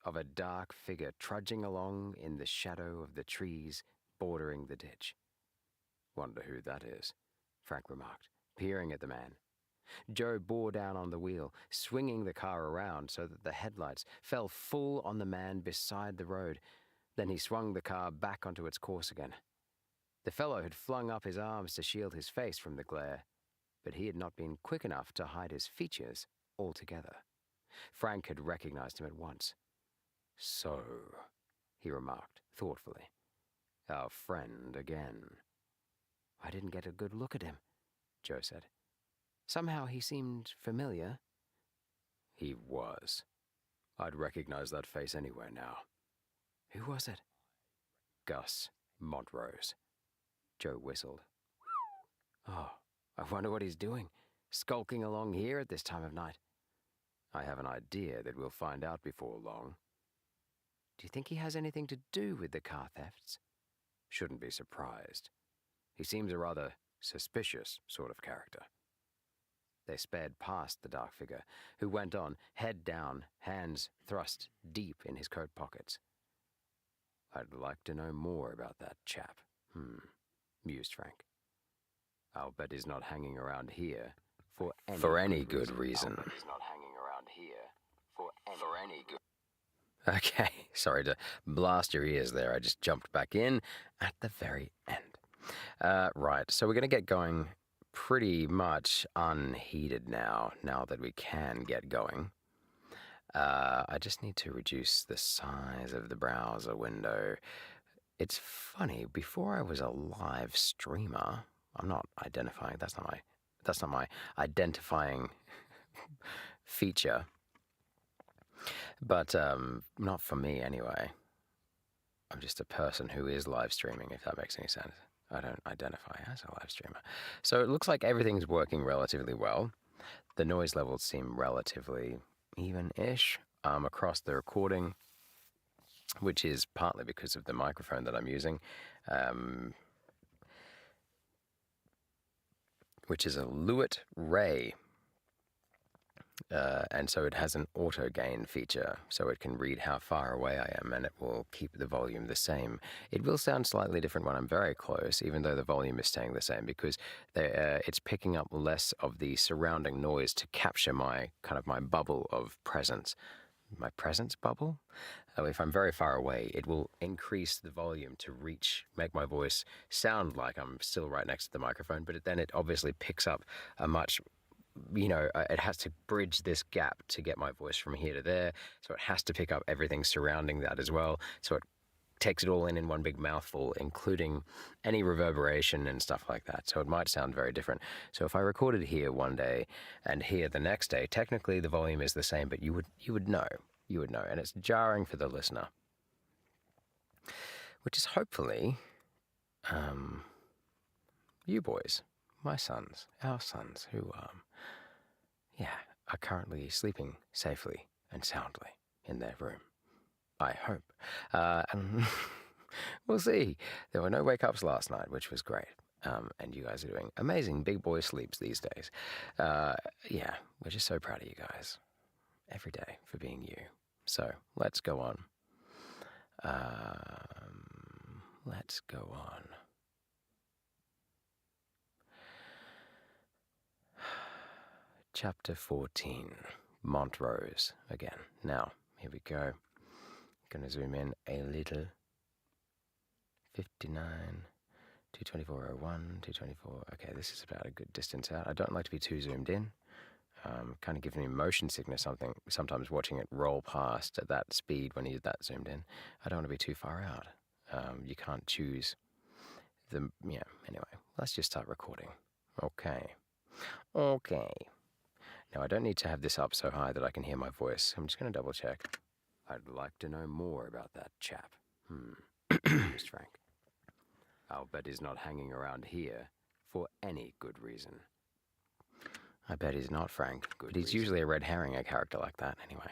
of a dark figure trudging along in the shadow of the trees bordering the ditch. "Wonder who that is," Frank remarked, peering at the man. Joe bore down on the wheel, swinging the car around so that the headlights fell full on the man beside the road. Then he swung the car back onto its course again. The fellow had flung up his arms to shield his face from the glare, but he had not been quick enough to hide his features altogether. Frank had recognized him at once. "So," he remarked thoughtfully, "our friend again." "I didn't get a good look at him," Joe said. "Somehow he seemed familiar." "He was. I'd recognize that face anywhere now." "Who was it?" "Gus Montrose." Joe whistled. "Oh, I wonder what he's doing, skulking along here at this time of night." "I have an idea that we'll find out before long." "Do you think he has anything to do with the car thefts?" "Shouldn't be surprised. He seems a rather suspicious sort of character." They sped past the dark figure, who went on, head down, hands thrust deep in his coat pockets. "I'd like to know more about that chap," mused Frank. "I'll bet he's not hanging around here for any good reason." "I'll bet he's not hanging around here for any good..." Okay, sorry to blast your ears there. I just jumped back in at the very end. Right, so we're going to get going pretty much unheated now that we can get going. I just need to reduce the size of the browser window. It's funny, before I was a live streamer, I'm not identifying, that's not my identifying feature. But not for me anyway. I'm just a person who is live streaming, if that makes any sense. I don't identify as a live streamer. So it looks like everything's working relatively well. The noise levels seem relatively even-ish across the recording, which is partly because of the microphone that I'm using, which is a Lewitt Ray. And so it has an auto gain feature, so it can read how far away I am and it will keep the volume the same. It will sound slightly different when I'm very close, even though the volume is staying the same, because it's picking up less of the surrounding noise to capture my bubble of presence. My presence bubble? If I'm very far away, it will increase the volume to make my voice sound like I'm still right next to the microphone, but then it obviously picks up a much, it has to bridge this gap to get my voice from here to there, so it has to pick up everything surrounding that as well, so it takes it all in one big mouthful, including any reverberation and stuff like that, so it might sound very different. So if I recorded here one day and here the next day, technically the volume is the same, but you would know, and it's jarring for the listener, which is hopefully you boys, my sons, our sons, who are currently sleeping safely and soundly in their room. I hope. And we'll see. There were no wake-ups last night, which was great. And you guys are doing amazing big boy sleeps these days. We're just so proud of you guys every day for being you. So let's go on. Let's go on. Chapter 14, Montrose again. Now, here we go. Going to zoom in a little. 59, 224.01, 224. Okay, this is about a good distance out. I don't like to be too zoomed in. Kind of gives me motion sickness, sometimes watching it roll past at that speed when you're that zoomed in. I don't want to be too far out. You can't choose anyway, let's just start recording. Okay. Now, I don't need to have this up so high that I can hear my voice. I'm just going to double check. "I'd like to know more about that chap," mused Frank. "I'll bet he's not hanging around here for any good reason." "I bet he's not, Frank. But he's usually a red herring, a character like that, anyway."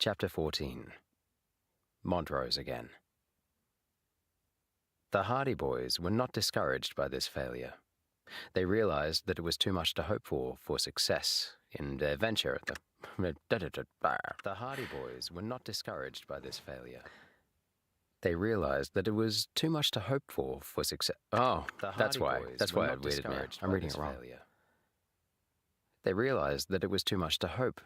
Chapter 14. Montrose Again. The Hardy boys were not discouraged by this failure. They realized that it was too much to hope for success in their venture at the Hardy boys were not discouraged by this failure. They realized that it was too much to hope for success. Oh, that's why I weirded me out. I'm reading it wrong. They realized that it was too much to hope.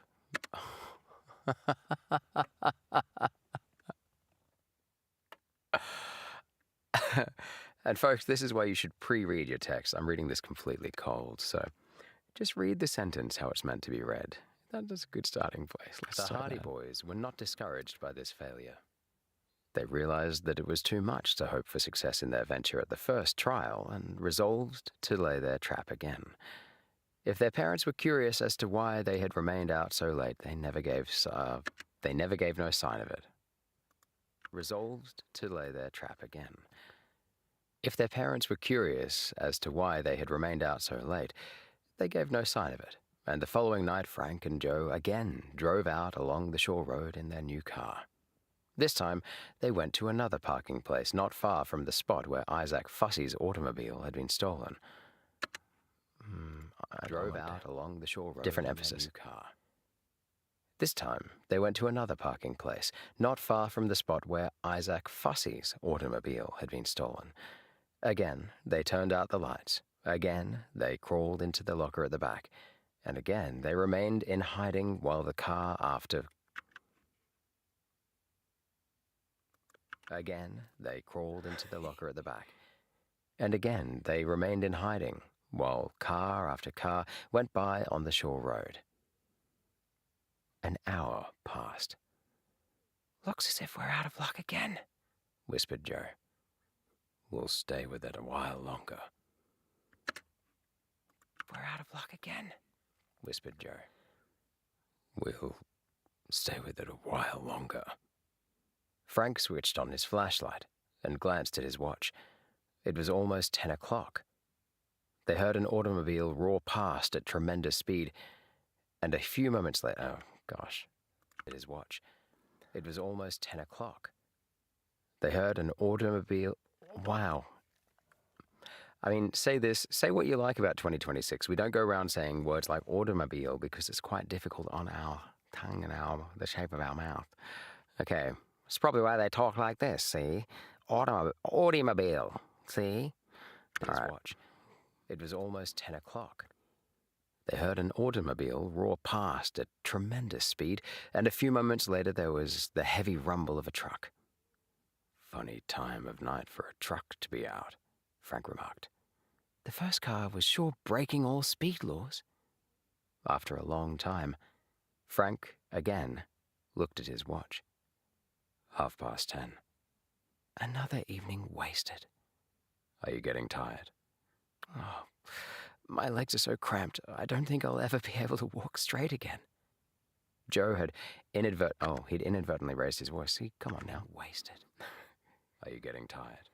And folks, this is why you should pre-read your text. I'm reading this completely cold, so just read the sentence how it's meant to be read. That's a good starting place. The Hardy boys were not discouraged by this failure. They realized that it was too much to hope for success in their venture at the first trial and resolved to lay their trap again. If their parents were curious as to why they had remained out so late, they never gave no sign of it. Resolved to lay their trap again. If their parents were curious as to why they had remained out so late, they gave no sign of it, and the following night Frank and Joe again drove out along the shore road in their new car. This time, they went to another parking place not far from the spot where Isaac Fussy's automobile had been stolen. Drove out along the shore road. Different emphasis. Car. This time, they went to another parking place not far from the spot where Isaac Fussy's automobile had been stolen. Again, they turned out the lights. Again, they crawled into the locker at the back. And again, they remained in hiding while the car after... Again, they crawled into the locker at the back. And again, they remained in hiding while car after car went by on the shore road. An hour passed. "Looks as if we're out of luck again," whispered Joe. "We'll stay with it a while longer." "We're out of luck again," whispered Joe. "We'll stay with it a while longer." Frank switched on his flashlight and glanced at his watch. It was almost 10 o'clock. They heard an automobile roar past at tremendous speed, and a few moments later, at his watch. It was almost 10 o'clock. They heard an automobile... Wow. I mean, say what you like about 2026. We don't go around saying words like automobile because it's quite difficult on our tongue and the shape of our mouth. Okay, it's probably why they talk like this, see? Automobile, see? His watch. It was almost 10 o'clock. They heard an automobile roar past at tremendous speed, and a few moments later there was the heavy rumble of a truck. "Funny time of night for a truck to be out," Frank remarked. "The first car was sure breaking all speed laws." After a long time, Frank again looked at his watch. 10:30. Another evening wasted. "Are you getting tired?" "Oh, my legs are so cramped, I don't think I'll ever be able to walk straight again." Joe had inadvertently raised his voice. See, come on now. Wasted. "Are you getting tired?"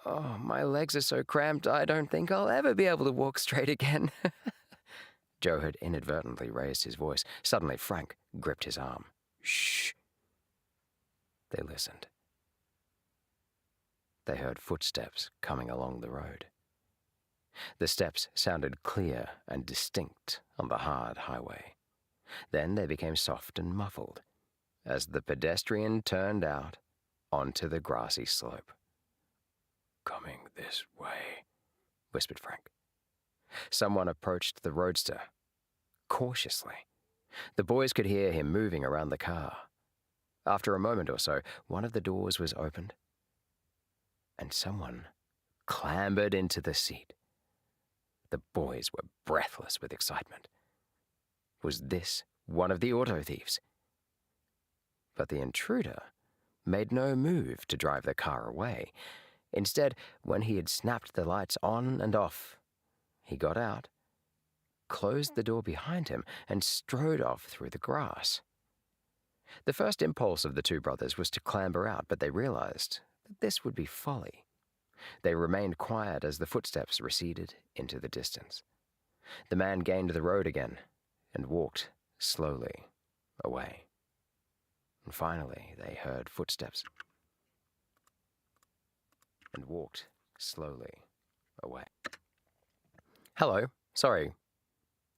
"Oh, my legs are so cramped, I don't think I'll ever be able to walk straight again." Joe had inadvertently raised his voice. Suddenly, Frank gripped his arm. "Shh." They listened. They heard footsteps coming along the road. The steps sounded clear and distinct on the hard highway. Then they became soft and muffled as the pedestrian turned out onto the grassy slope. "Coming this way," whispered Frank. Someone approached the roadster, cautiously. The boys could hear him moving around the car. After a moment or so, one of the doors was opened, and someone clambered into the seat. The boys were breathless with excitement. Was this one of the auto thieves? But the intruder made no move to drive the car away. Instead, when he had snapped the lights on and off, he got out, closed the door behind him, and strode off through the grass. The first impulse of the two brothers was to clamber out, but they realized that this would be folly. They remained quiet as the footsteps receded into the distance. The man gained the road again and walked slowly away. And finally, they heard footsteps and walked slowly away. Hello. Sorry.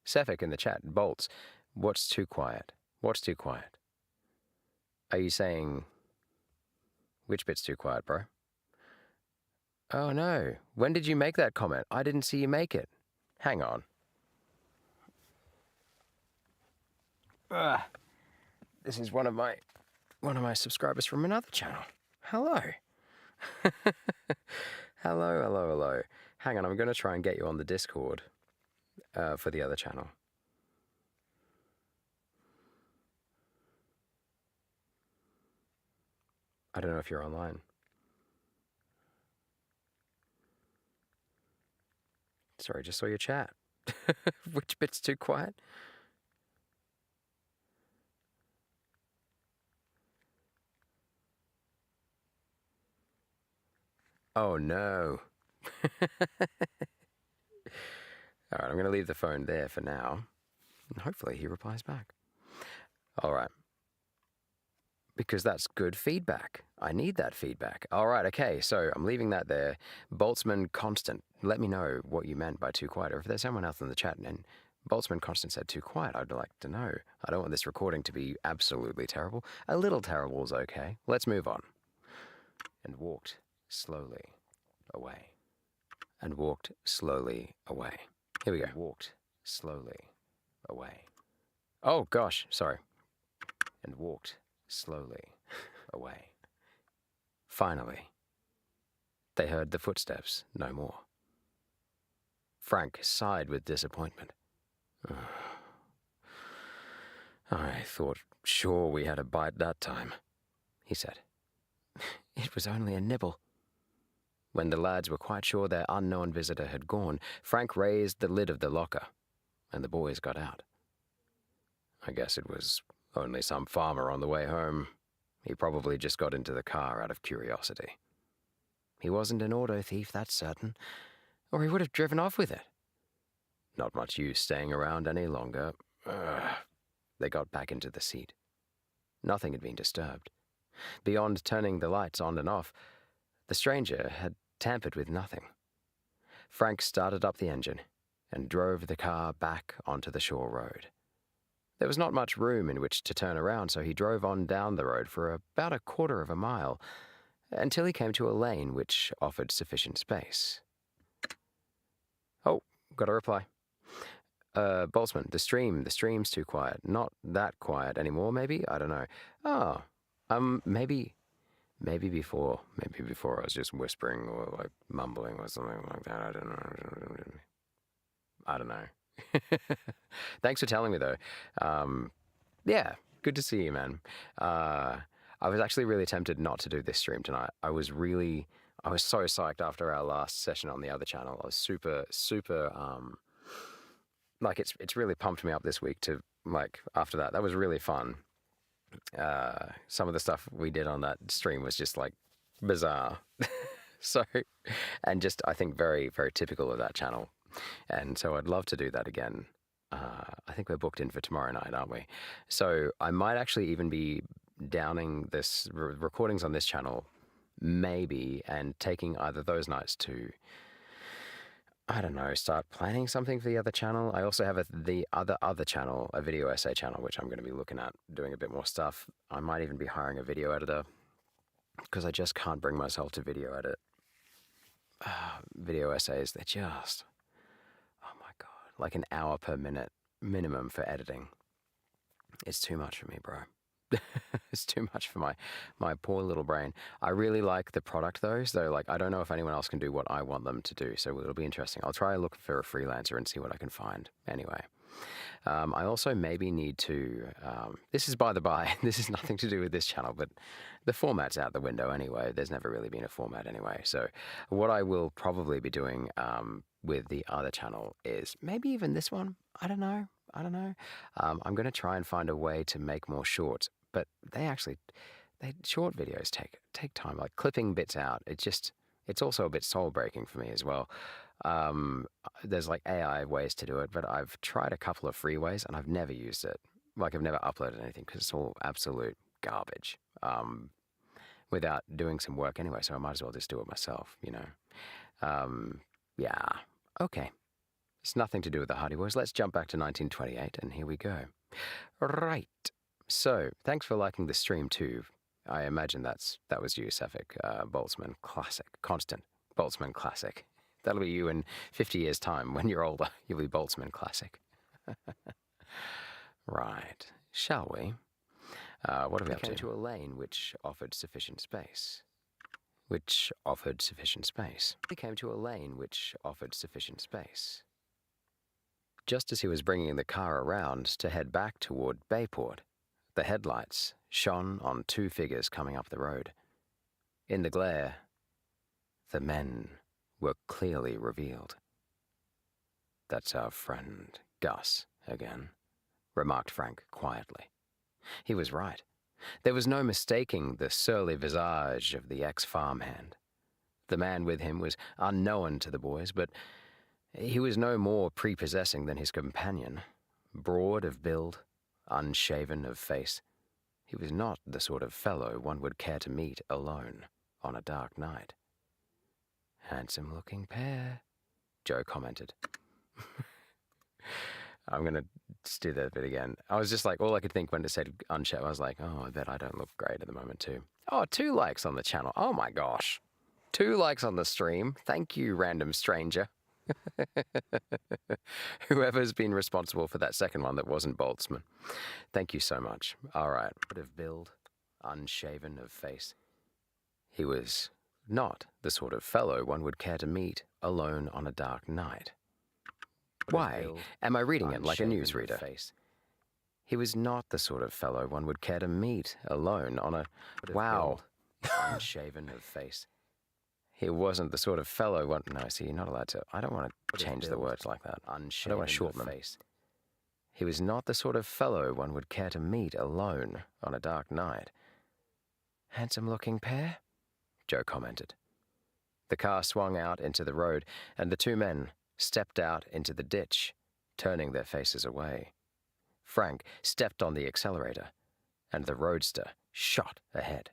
Sefik in the chat. Bolts. What's too quiet? What's too quiet? Are you saying... Which bit's too quiet, bro? Oh, no. When did you make that comment? I didn't see you make it. Hang on. This is one of my subscribers from another channel. Hello. Hello. Hang on, I'm going to try and get you on the Discord for the other channel. I don't know if you're online. Sorry, just saw your chat. Which bit's too quiet? Oh, no. All right, I'm going to leave the phone there for now. And hopefully he replies back. All right. Because that's good feedback. I need that feedback. All right, okay, so I'm leaving that there. Boltzmann Constant, let me know what you meant by too quiet, or if there's someone else in the chat and Boltzmann Constant said too quiet, I'd like to know. I don't want this recording to be absolutely terrible. A little terrible is okay. Let's move on. And walked slowly away. And walked slowly away. Here we go. Walked slowly away. Oh, gosh, sorry. And walked slowly away. Finally, they heard the footsteps no more. Frank sighed with disappointment. I thought sure we had a bite that time, he said. It was only a nibble. When the lads were quite sure their unknown visitor had gone, Frank raised the lid of the locker, and the boys got out. I guess it was only some farmer on the way home. He probably just got into the car out of curiosity. He wasn't an auto thief, that's certain, or he would have driven off with it. Not much use staying around any longer. They got back into the seat. Nothing had been disturbed. Beyond turning the lights on and off, the stranger had tampered with nothing. Frank started up the engine and drove the car back onto the shore road. There was not much room in which to turn around, so he drove on down the road for about a quarter of a mile, until he came to a lane which offered sufficient space. Oh, got a reply. Boltzmann, the stream's too quiet. Not that quiet anymore, maybe? I don't know. Maybe before I was just whispering or like mumbling or something like that. I don't know. Thanks for telling me, though. Yeah, good to see you, man. I was actually really tempted not to do this stream tonight. I was so psyched after our last session on the other channel. I was super, like it's really pumped me up this week to, like, after that. That was really fun. Some of the stuff we did on that stream was just, like, bizarre. So, and just, I think, very, very typical of that channel. And so I'd love to do that again. I think we're booked in for tomorrow night, aren't we? So I might actually even be downing this recordings on this channel, maybe, and taking either those nights to, I don't know, start planning something for the other channel. I also have the other channel, a video essay channel, which I'm going to be looking at doing a bit more stuff. I might even be hiring a video editor because I just can't bring myself to video edit. Video essays, they're just... oh my God, like an hour per minute minimum for editing. It's too much for me, bro. It's too much for my poor little brain. I really like the product though, so like I don't know if anyone else can do what I want them to do, so it'll be interesting. I'll try to look for a freelancer and see what I can find. Anyway, I also maybe need to, this is by the by, this is nothing to do with this channel, but the format's out the window anyway. There's never really been a format anyway. So what I will probably be doing with the other channel is maybe even this one. I don't know. I'm going to try and find a way to make more shorts, but short videos take time, like clipping bits out. It's also a bit soul breaking for me as well. There's like AI ways to do it, but I've tried a couple of free ways and I've never used it. Like I've never uploaded anything because it's all absolute garbage without doing some work anyway, so I might as well just do it myself, Yeah, okay. It's nothing to do with the Hardy Boys. Let's jump back to 1928, and here we go. Right. So, thanks for liking the stream too. I imagine that was you, Sefik, Boltzmann Classic, Constant Boltzmann Classic. That'll be you in 50 years' time. When you're older, you'll be Boltzmann Classic. Right. Shall we? What are we up to? We came to a lane which offered sufficient space. We came to a lane which offered sufficient space. Just as he was bringing the car around to head back toward Bayport, the headlights shone on two figures coming up the road. In the glare, the men were clearly revealed. "That's our friend, Gus, again," remarked Frank quietly. He was right. There was no mistaking the surly visage of the ex-farmhand. The man with him was unknown to the boys, but he was no more prepossessing than his companion. Broad of build, unshaven of face, he was not the sort of fellow one would care to meet alone on a dark night. "Handsome-looking pair," Joe commented. I'm going to just do that bit again. I was just like, all I could think when it said unshaven, I was like, oh, I bet I don't look great at the moment too. Oh, 2 likes on the channel. Oh my gosh. 2 likes on the stream. Thank you, random stranger. Whoever's been responsible for that second one that wasn't Boltzmann. Thank you so much. All right. Of build, unshaven of face. He was not the sort of fellow one would care to meet alone on a dark night. Why am I reading it like a newsreader? He was not the sort of fellow one would care to meet alone on a... Wow. Unshaven of face. He wasn't the sort of fellow one... No, see, you're not allowed to... I don't want to change the words like that. I don't want to shorten them. He was not the sort of fellow one would care to meet alone on a dark night. "Handsome-looking pair?" Joe commented. The car swung out into the road, and the 2 men stepped out into the ditch, turning their faces away. Frank stepped on the accelerator, and the roadster shot ahead.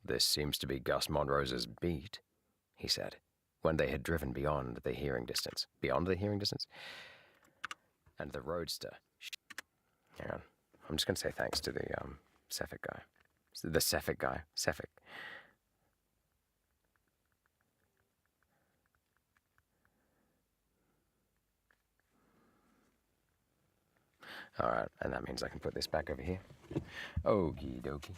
"This seems to be Gus Monrose's beat," he said, when they had driven beyond the hearing distance. Beyond the hearing distance? And the roadster... Hang on. I'm just going to say thanks to the Sefik guy. The Sefik guy. Sefik. All right, and that means I can put this back over here. Okie dokie.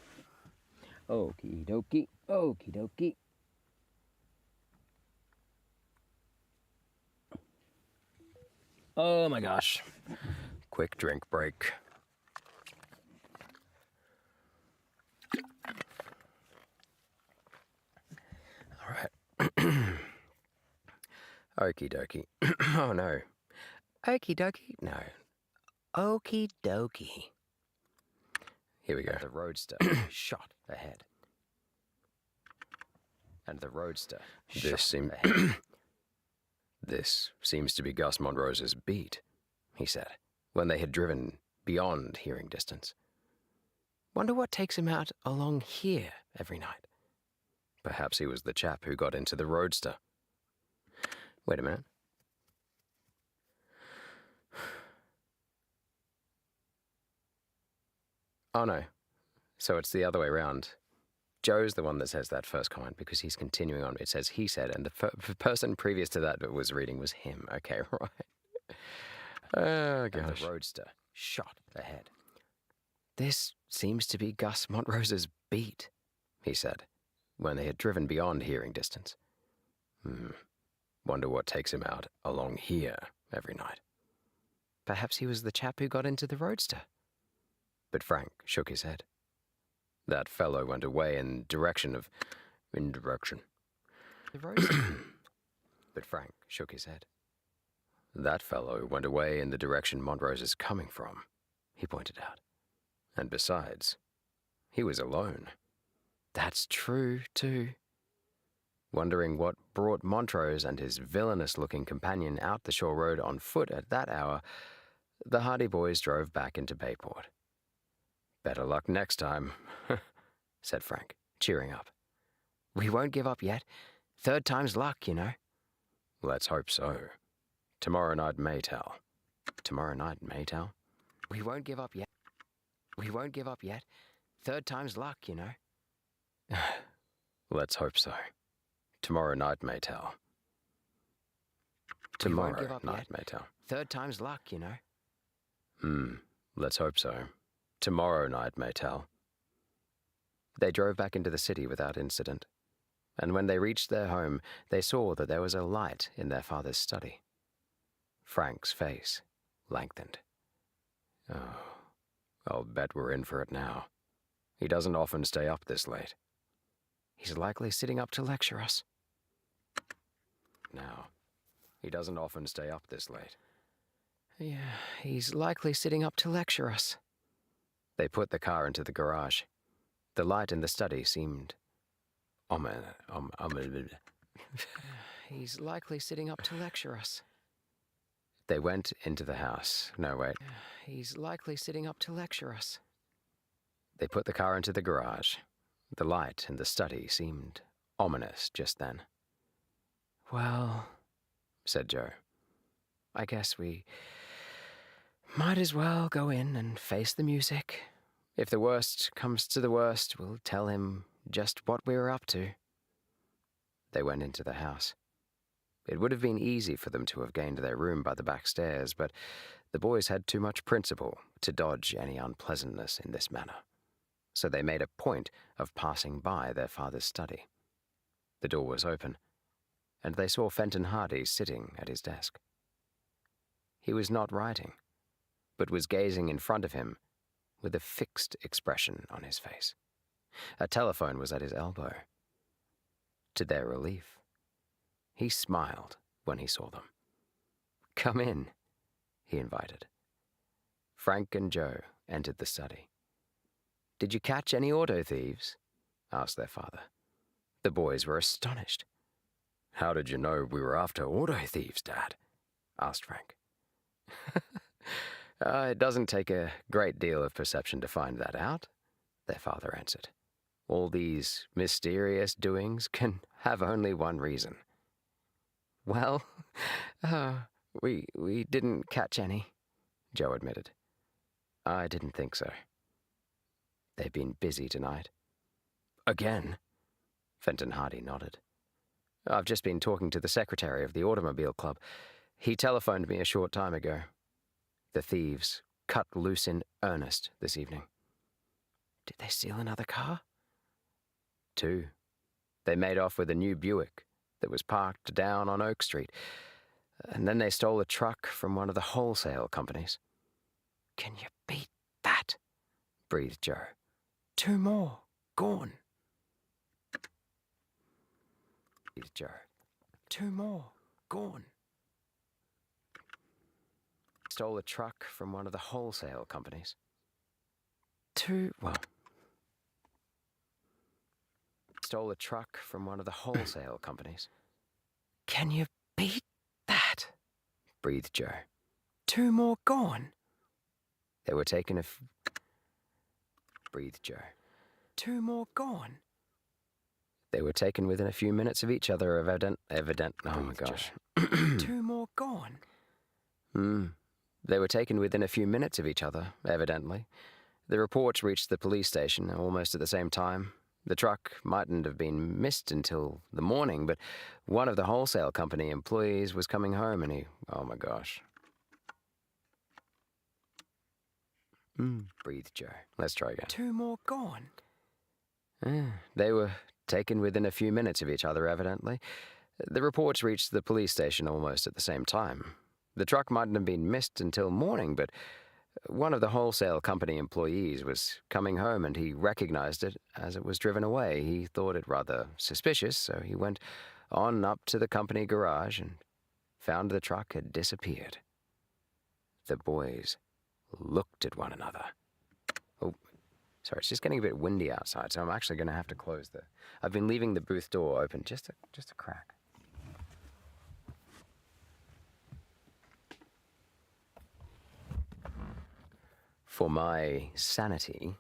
Okie dokie. Okie dokie. Oh my gosh. Quick drink break. All right. Okie dokie. Oh no. Okie dokie? No. Okie dokie. Here we go. The roadster shot ahead. And the roadster This seems to be Gus Monrose's beat, he said, when they had driven beyond hearing distance. "Wonder what takes him out along here every night." Perhaps he was the chap who got into the roadster. Wait a minute. Oh no. So it's the other way around. Joe's the one that says that first comment because he's continuing on. It says he said, and the person previous to that was reading was him. Okay, right. Oh, gosh. And the roadster shot ahead. "This seems to be Gus Monrose's beat," he said, when they had driven beyond hearing distance. Wonder what takes him out along here every night. Perhaps he was the chap who got into the roadster. But Frank shook his head. That fellow went away in direction. The roadster. But Frank shook his head. That fellow went away in the direction Montrose is coming from, he pointed out. And besides, he was alone. That's true, too. Wondering what brought Montrose and his villainous-looking companion out the shore road on foot at that hour, the Hardy boys drove back into Bayport. Better luck next time, said Frank, cheering up. We won't give up yet. Third time's luck, you know. Let's hope so. Tomorrow night may tell. Tomorrow night may tell? We won't give up yet. We won't give up yet. Third time's luck, you know. Let's hope so. Tomorrow night may tell. Tomorrow night may tell. Third time's luck, you know. Let's hope so. Tomorrow night may tell. They drove back into the city without incident, and when they reached their home, they saw that there was a light in their father's study. Frank's face lengthened. Oh, I'll bet we're in for it now. He doesn't often stay up this late. He's likely sitting up to lecture us. Now, he doesn't often stay up this late. Yeah, he's likely sitting up to lecture us. They put the car into the garage. The light in the study seemed He's likely sitting up to lecture us. They went into the house. No, wait. He's likely sitting up to lecture us. They put the car into the garage. The light in the study seemed ominous just then. Well, said Joe, I guess we might as well go in and face the music. If the worst comes to the worst, we'll tell him just what we were up to. They went into the house. It would have been easy for them to have gained their room by the back stairs, but the boys had too much principle to dodge any unpleasantness in this manner. So they made a point of passing by their father's study. The door was open, and they saw Fenton Hardy sitting at his desk. He was not writing, but was gazing in front of him with a fixed expression on his face. A telephone was at his elbow. To their relief, he smiled when he saw them. "Come in," he invited. Frank and Joe entered the study. "Did you catch any auto thieves?" asked their father. The boys were astonished. "How did you know we were after auto thieves, Dad?" asked Frank. It doesn't take a great deal of perception to find that out," their father answered. "All these mysterious doings can have only one reason." "Well, we didn't catch any," Joe admitted. "I didn't think so." "They've been busy tonight." "Again?" Fenton Hardy nodded. "I've just been talking to the secretary of the Automobile Club. He telephoned me a short time ago. The thieves cut loose in earnest this evening." "Did they steal another car?" "Two. They made off with a new Buick that was parked down on Oak Street, and then they stole a truck from one of the wholesale companies." "Can you beat that?" breathed Joe. "Two more. Gone." Breathed Joe. "Two more. Gone." Stole a truck from one of the wholesale companies. Stole a truck from one of the wholesale companies. "Can you beat that?" breathed Joe. "Two more gone." They were taken breathed Joe. "Two more gone." They were taken within a few minutes of each other, oh my gosh. "Two more gone." They were taken within a few minutes of each other, evidently. The reports reached the police station almost at the same time. The truck mightn't have been missed until the morning, but one of the wholesale company employees was coming home and oh my gosh. Breathed Joe. Let's try again. "Two more gone." They were taken within a few minutes of each other, evidently. The reports reached the police station almost at the same time. The truck mightn't have been missed until morning, but one of the wholesale company employees was coming home and he recognized it as it was driven away. He thought it rather suspicious, so he went on up to the company garage and found the truck had disappeared. The boys looked at one another. Oh, sorry, it's just getting a bit windy outside, so I'm actually going to have to close I've been leaving the booth door open just a crack. For my sanity,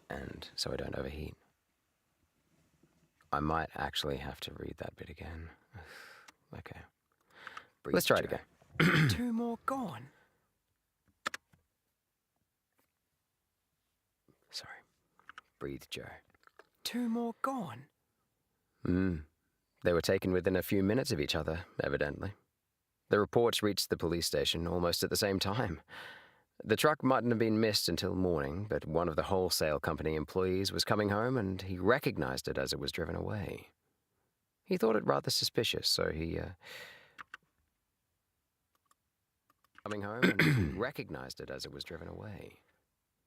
and so I don't overheat. I might actually have to read that bit again. Okay. Let's try it again. 2 more gone. Sorry. Breathe, Joe. 2 more gone. They were taken within a few minutes of each other, evidently. The reports reached the police station almost at the same time. The truck mightn't have been missed until morning, but one of the wholesale company employees was coming home and he recognized it as it was driven away. He thought it rather suspicious, so he coming home and he recognized it as it was driven away.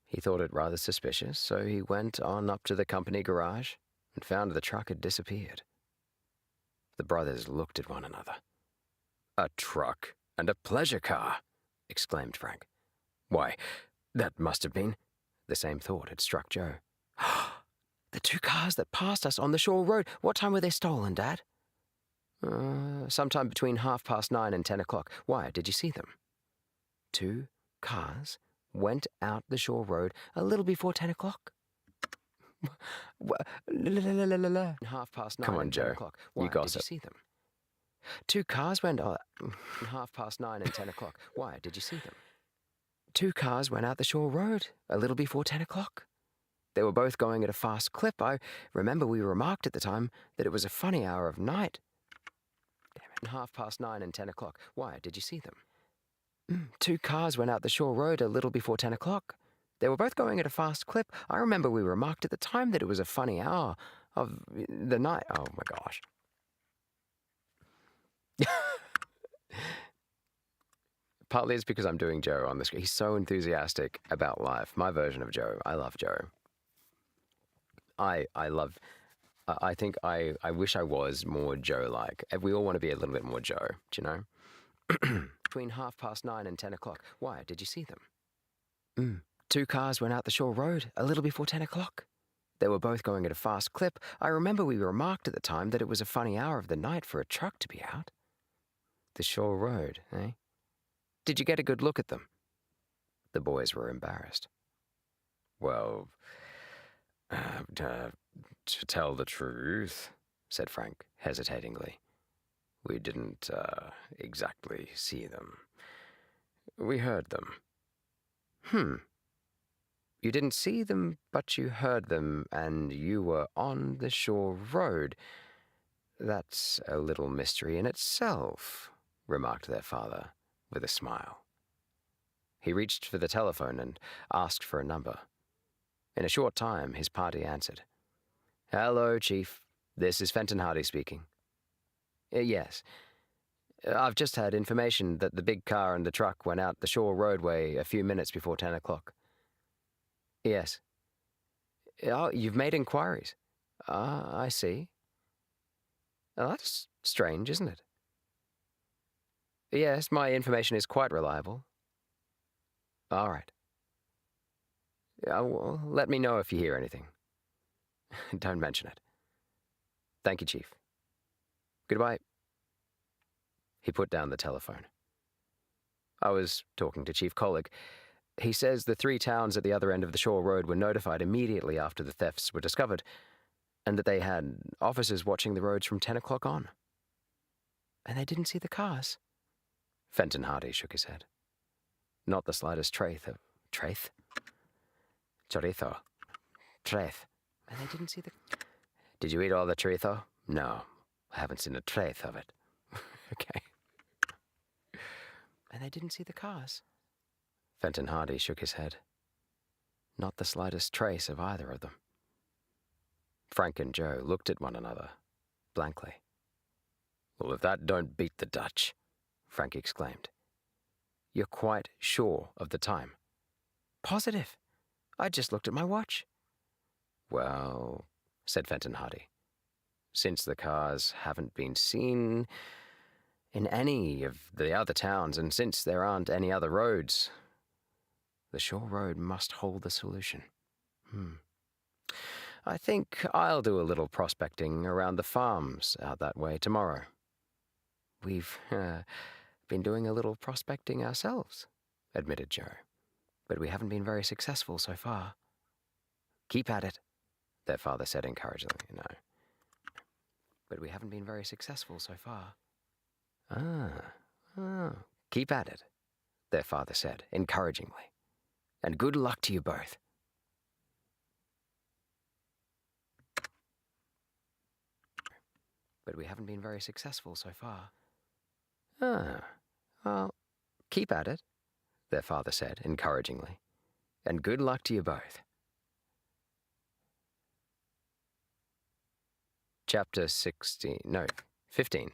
He thought it rather suspicious, so he went on up to the company garage and found the truck had disappeared. The brothers looked at one another. "A truck and a pleasure car," exclaimed Frank. "Why, that must have been—" The same thought had struck Joe. The 2 cars that passed us on the shore road. What time were they stolen, Dad? Sometime between 9:30 and 10 o'clock. Why, did you see them? 2 cars went out the shore road a little before 10 o'clock. 9:30 Come on, and 10 Joe. o'clock. Why, You did you gossip. see them? 2 cars went 9:30 and 10 o'clock. Why, did you see them? 2 cars went out the shore road a little before 10 o'clock. They were both going at a fast clip. I remember we remarked at the time that it was a funny hour of night. Damn it. 9:30 and 10 o'clock. Why, did you see them? 2 cars went out the shore road a little before 10 o'clock. They were both going at a fast clip. I remember we remarked at the time that it was a funny hour of the night. Oh my gosh. Partly it's because I'm doing Joe on the screen. He's so enthusiastic about life. My version of Joe. I love Joe. I think I wish I was more Joe-like. We all want to be a little bit more Joe, do you know? Between 9:30 and 10 o'clock. Why, did you see them? 2 cars went out the shore road a little before 10 o'clock. They were both going at a fast clip. I remember we remarked at the time that it was a funny hour of the night for a truck to be out. The shore road, eh? Did you get a good look at them? The boys were embarrassed. Well, to tell the truth, said Frank, hesitatingly, we didn't exactly see them. We heard them. You didn't see them, but you heard them, and you were on the shore road. That's a little mystery in itself, remarked their father, with a smile. He reached for the telephone and asked for a number. In a short time, his party answered. "Hello, Chief. This is Fenton Hardy speaking." "Yes. I've just had information that the big car and the truck went out the shore roadway a few minutes before 10 o'clock. "Yes. Oh, you've made inquiries. I see. Oh, that's strange, isn't it?" "Yes, my information is quite reliable." "All right. Well, let me know if you hear anything." "Don't mention it." "Thank you, Chief. Goodbye." He put down the telephone. I was talking to Chief Collick. He says the 3 towns at the other end of the shore road were notified immediately after the thefts were discovered, and that they had officers watching the roads from 10 o'clock on. And they didn't see the cars? Fenton Hardy shook his head. Not the slightest trace of... Trace? Chorizo. Trace. And they didn't see the... Did you eat all the chorizo? No, I haven't seen a trace of it. Okay. And they didn't see the cars? Fenton Hardy shook his head. Not the slightest trace of either of them. Frank and Joe looked at one another, blankly. "Well, if that don't beat the Dutch," Frank exclaimed. "You're quite sure of the time?" "Positive. I just looked at my watch." "Well," said Fenton Hardy, "since the cars haven't been seen in any of the other towns, and since there aren't any other roads, the shore road must hold the solution. I think I'll do a little prospecting around the farms out that way tomorrow." "We've been doing a little prospecting ourselves," admitted Joe, "but we haven't been very successful so far." keep at it, their father said encouragingly. No. But we haven't been very successful so far. Keep at it, their father said encouragingly. And good luck to you both. But we haven't been very successful so far. Well, keep at it, their father said encouragingly. And good luck to you both. Chapter 15.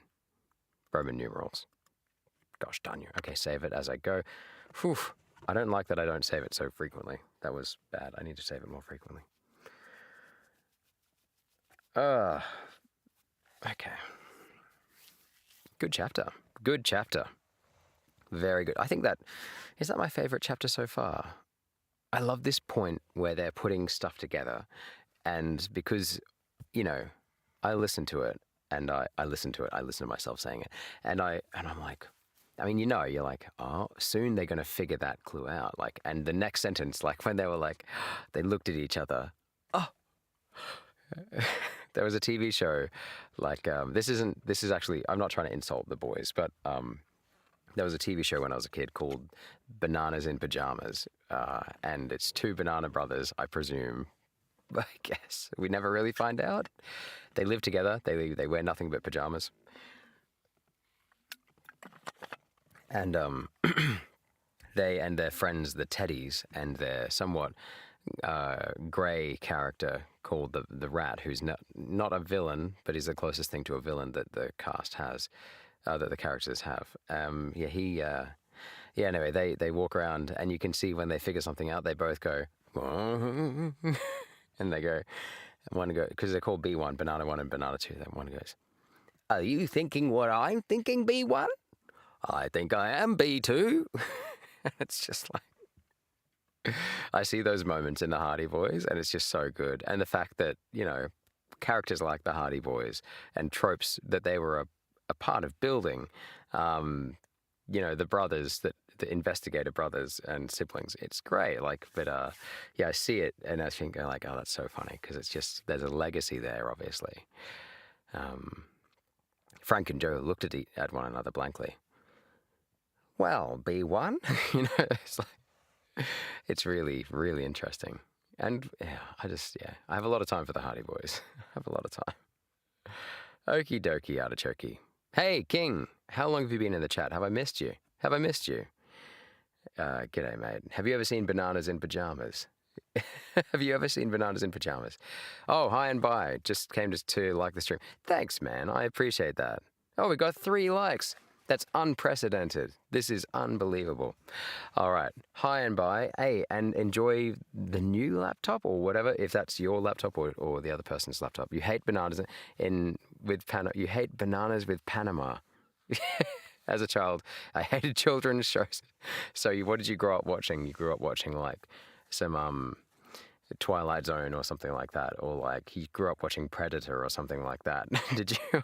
Roman numerals. Gosh darn you. Okay, save it as I go. Whew. I don't like that I don't save it so frequently. That was bad. I need to save it more frequently. Okay. Good chapter. Good chapter. Very good. I think is that my favorite chapter so far? I love this point where they're putting stuff together, and because, I listen to it, and I listen to myself saying it, and I'm like, you're like, oh, soon they're going to figure that clue out. Like, and the next sentence, like when they were like, they looked at each other. Oh, there was a TV show, like, this is actually, I'm not trying to insult the boys, but there was a TV show when I was a kid called Bananas in Pajamas, and it's two banana brothers, I presume. I guess we never really find out. They live together. They wear nothing but pajamas, and they and their friends, the Teddies, and their somewhat grey character called the Rat, who's not a villain, but is the closest thing to a villain that the cast has, that the characters have. Anyway, they walk around, and you can see when they figure something out, they both go, and they go, one go, because they're called B1, Banana 1 and Banana 2, then one goes, are you thinking what I'm thinking, B1? I think I am B2. It's just like, I see those moments in the Hardy Boys, and it's just so good. And the fact that, characters like the Hardy Boys and tropes that they were a part of building, the brothers, the investigator brothers and siblings, it's great. Like, but I see it and I think, like, oh, that's so funny, because it's just, there's a legacy there, obviously. Frank and Joe looked at one another blankly. Well, B1, it's like, it's really, really interesting. And I have a lot of time for the Hardy Boys. I have a lot of time. Okie dokie, artichoke. Hey, King, how long have you been in the chat? Have I missed you? G'day, mate. Have you ever seen Bananas in Pajamas? Have you ever seen Bananas in Pajamas? Oh, hi and bye. Just came to like the stream. Thanks, man. I appreciate that. Oh, we got 3 likes. That's unprecedented. This is unbelievable. All right. Hi and bye. Hey, and enjoy the new laptop or whatever, if that's your laptop or the other person's laptop. You hate bananas you hate bananas with Panama. As a child, I hated children's shows. So what did you grow up watching? You grew up watching like some Twilight Zone or something like that, or like you grew up watching Predator or something like that. Did you?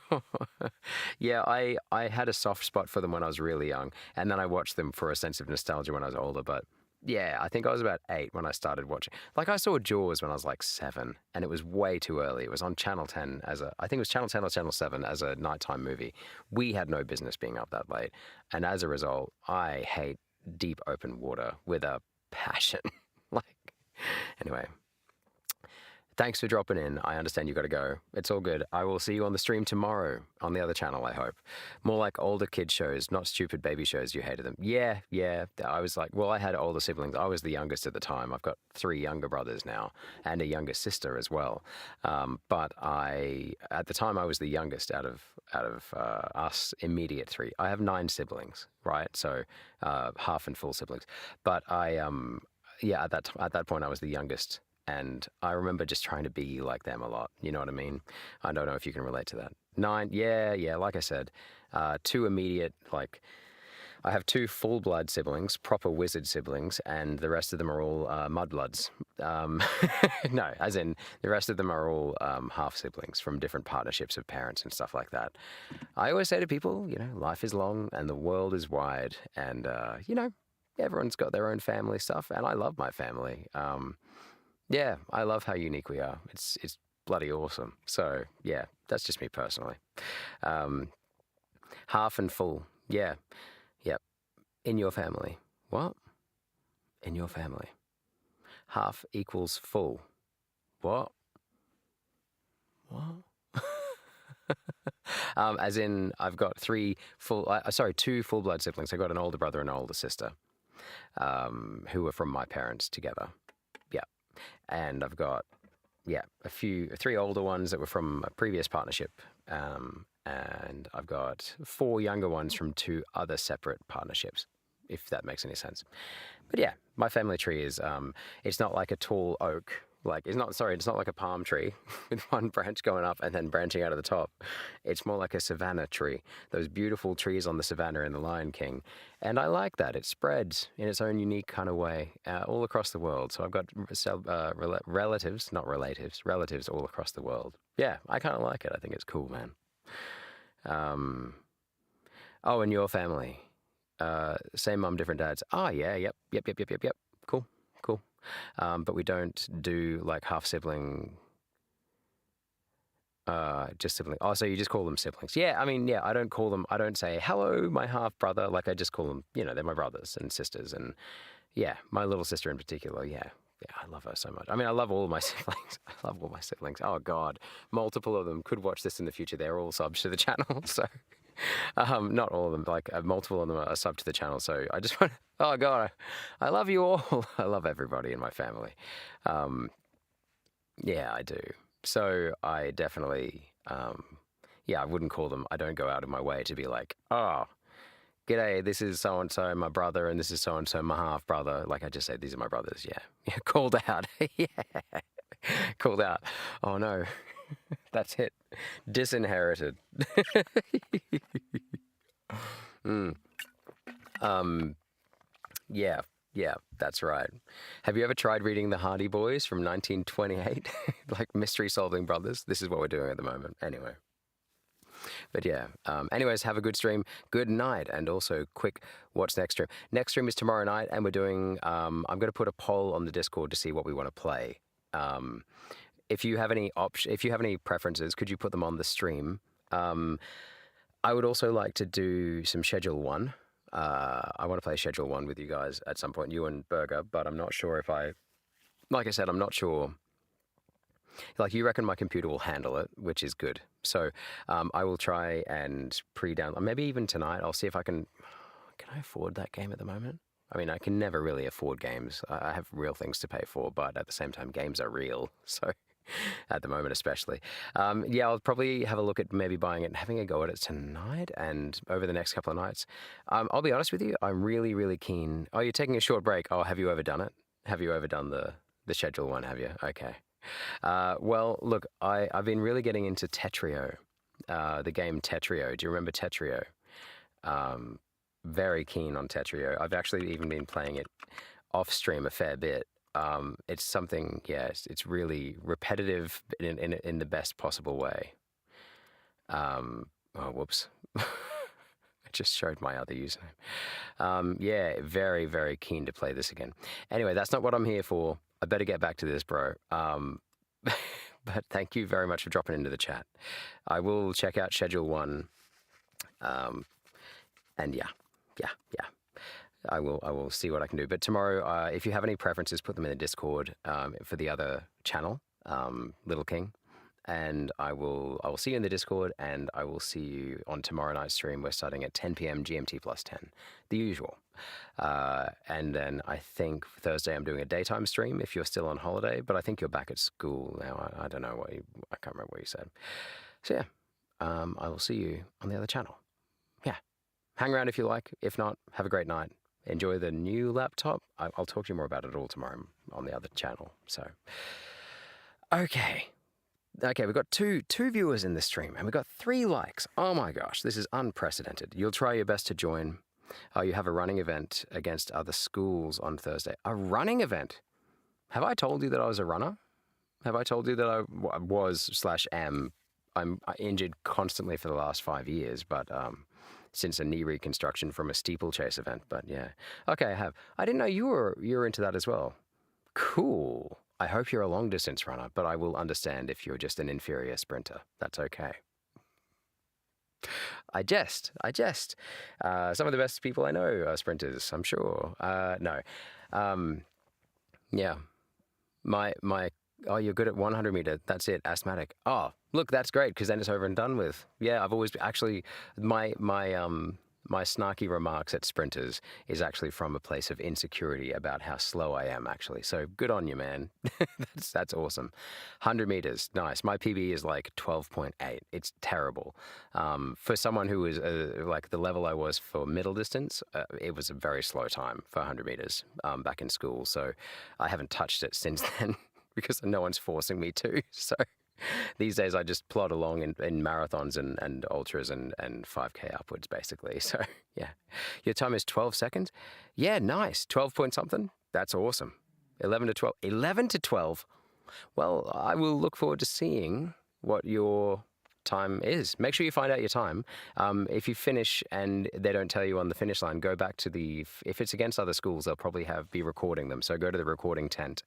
Yeah, I had a soft spot for them when I was really young, and then I watched them for a sense of nostalgia when I was older. But yeah, I think I was about 8 when I started watching. Like, I saw Jaws when I was like 7, and it was way too early. It was on Channel 10 I think it was Channel 10 or Channel 7 as a nighttime movie. We had no business being up that late, and as a result, I hate deep open water with a passion. Anyway, thanks for dropping in. I understand you got to go. It's all good. I will see you on the stream tomorrow on the other channel, I hope. More like older kid shows, not stupid baby shows. You hated them. Yeah. I was like, well, I had older siblings. I was the youngest at the time. I've got 3 younger brothers now and a younger sister as well. But at the time, I was the youngest out of us immediate 3. I have 9 siblings, right? So half and full siblings. But at that point, I was the youngest, and I remember just trying to be like them a lot. You know what I mean? I don't know if you can relate to that. 9, yeah. Like I said, 2 immediate, like, I have 2 full-blood siblings, proper wizard siblings, and the rest of them are all mudbloods. No, as in the rest of them are all half siblings from different partnerships of parents and stuff like that. I always say to people, life is long and the world is wide, and everyone's got their own family stuff, and I love my family. Yeah, I love how unique we are. It's bloody awesome. So yeah, that's just me personally. Um, half and full. Yeah, yep. In your family. What? In your family. Half equals full. What? What? As in, I've got two full blood siblings. I got an older brother and an older sister, who were from my parents together. Yeah, and I've got three older ones that were from a previous partnership, and I've got four younger ones from two other separate partnerships, if that makes any sense. But yeah, my family tree is it's not like a tall oak. It's not like a palm tree with one branch going up and then branching out of the top. It's more like a savanna tree, those beautiful trees on the savanna in The Lion King. And I like that. It spreads in its own unique kind of way all across the world. So I've got relatives, not relatives, relatives all across the world. Yeah, I kind of like it. I think it's cool, man. Oh, and your family. Same mum, different dads. Oh, yeah, yep. Cool. But we don't do like half sibling, just sibling. Oh, so you just call them siblings? Yeah, I mean, yeah, I don't say hello, my half brother. Like I just call them, they're my brothers and sisters, and yeah, my little sister in particular. Yeah, I love her so much. I mean, I love all of my siblings. I love all my siblings. Oh God, multiple of them could watch this in the future. They're all subs to the channel, so. Not all of them, like multiple of them are sub to the channel. So I just want oh God, I love you all. I love everybody in my family. Yeah, I do. So I definitely, I wouldn't call them, I don't go out of my way to be like, oh, g'day, this is so and so, my brother, and this is so and so, my half brother. Like I just say, these are my brothers. Yeah. Yeah, called out. Yeah. Called out. Oh no. That's it. Disinherited. Mm. Yeah, that's right. Have you ever tried reading The Hardy Boys from 1928? Like Mystery Solving Brothers? This is what we're doing at the moment. Anyway. But yeah, anyways, have a good stream. Good night. And also, quick, what's next stream? Next stream is tomorrow night, and we're doing, I'm going to put a poll on the Discord to see what we want to play. If you have any preferences, could you put them on the stream? I would also like to do some Schedule 1. I want to play Schedule 1 with you guys at some point, you and Burger, but I'm not sure like I said, I'm not sure. Like, you reckon my computer will handle it, which is good. So I will try and pre-download, maybe even tonight. I'll see if can I afford that game at the moment? I mean, I can never really afford games. I have real things to pay for, but at the same time, games are real. So at the moment, especially. I'll probably have a look at maybe buying it and having a go at it tonight and over the next couple of nights. I'll be honest with you, I'm really, really keen. Oh, you're taking a short break. Oh, have you ever done it? Have you ever done the Schedule 1, have you? Okay. Well, look, I've been really getting into Tetrio, the game Tetrio. Do you remember Tetrio? Very keen on Tetrio. I've actually even been playing it off stream a fair bit. It's something, it's really repetitive in the best possible way. Oh, whoops. I just showed my other username. Very, very keen to play this again. Anyway, that's not what I'm here for. I better get back to this, bro. But thank you very much for dropping into the chat. I will check out Schedule 1. And yeah. I will see what I can do. But tomorrow, if you have any preferences, put them in the Discord for the other channel, Little King. And I will see you in the Discord, and I will see you on tomorrow night's stream. We're starting at 10 p.m. GMT plus 10, the usual. And then I think Thursday I'm doing a daytime stream if you're still on holiday, but I think you're back at school now. I don't know I can't remember what you said. So yeah, I will see you on the other channel. Yeah, hang around if you like. If not, have a great night. Enjoy the new laptop. I'll talk to you more about it all tomorrow on the other channel. So, okay, we've got two viewers in this stream, and we've got 3 likes. Oh my gosh, this is unprecedented. You'll try your best to join. You have a running event against other schools on Thursday. A running event? Have I told you that I was a runner? Have I told you that I was/am? I'm injured constantly for the last 5 years, but since a knee reconstruction from a steeplechase event. But yeah, okay, I have. I didn't know you were into that as well. Cool. I hope you're a long distance runner, but I will understand if you're just an inferior sprinter. That's okay. I jest. Some of the best people I know are sprinters, I'm sure. No. Yeah. My oh, you're good at 100 meter. That's it. Asthmatic. Oh, look, that's great because then it's over and done with. Yeah, I've always actually my snarky remarks at sprinters is actually from a place of insecurity about how slow I am actually. So good on you, man. That's awesome. 100 meters, nice. My PB is like 12.8. It's terrible. For someone who was like the level I was for middle distance, it was a very slow time for 100 meters back in school. So I haven't touched it since then because no one's forcing me to. So these days I just plod along in marathons and ultras and 5K upwards, basically. So, yeah. Your time is 12 seconds? Yeah, nice. 12 point something? That's awesome. 11 to 12. 11 to 12? Well, I will look forward to seeing what your time is. Make sure you find out your time. If you finish and they don't tell you on the finish line, go back to if it's against other schools, they'll probably be recording them. So go to the recording tent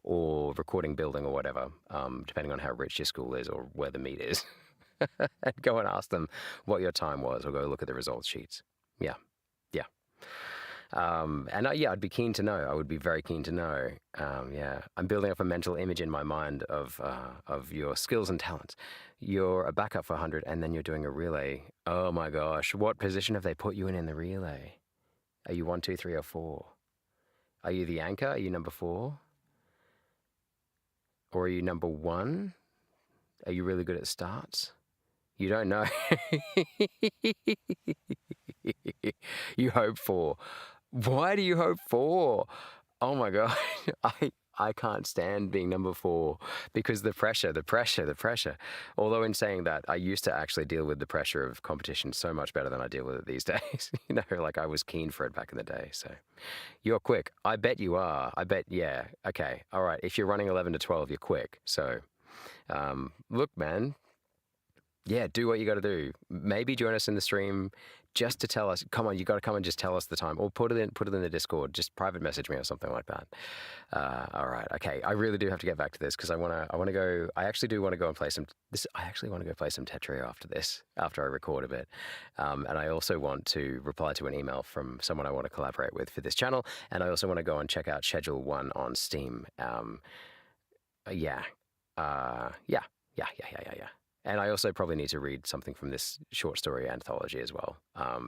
or recording building or whatever, depending on how rich your school is or where the meet is. And go and ask them what your time was or go look at the results sheets. Yeah. I'd be keen to know. I would be very keen to know. Yeah, I'm building up a mental image in my mind of your skills and talents. You're a backup for 100, and then you're doing a relay. Oh my gosh, what position have they put you in the relay? Are you 1, 2, 3, or 4? Are you the anchor? Are you number 4? Or are you number 1? Are you really good at starts? You don't know. You hope for. Why do you hope for? Oh my God. I can't stand being number 4 because the pressure. Although in saying that, I used to actually deal with the pressure of competition so much better than I deal with it these days. Like I was keen for it back in the day. So you're quick. I bet you are. Yeah. Okay. All right. If you're running 11 to 12, you're quick. So look, man. Yeah, do what you got to do. Maybe join us in the stream just to tell us. Come on, you got to come and just tell us the time, or put it in the Discord. Just private message me or something like that. All right, okay. I really do have to get back to this because I want to go. I actually do want to go and play some. I actually want to go play some Tetris after this, after I record a bit, and I also want to reply to an email from someone I want to collaborate with for this channel, and I also want to go and check out Schedule 1 on Steam. Yeah. And I also probably need to read something from this short story anthology as well,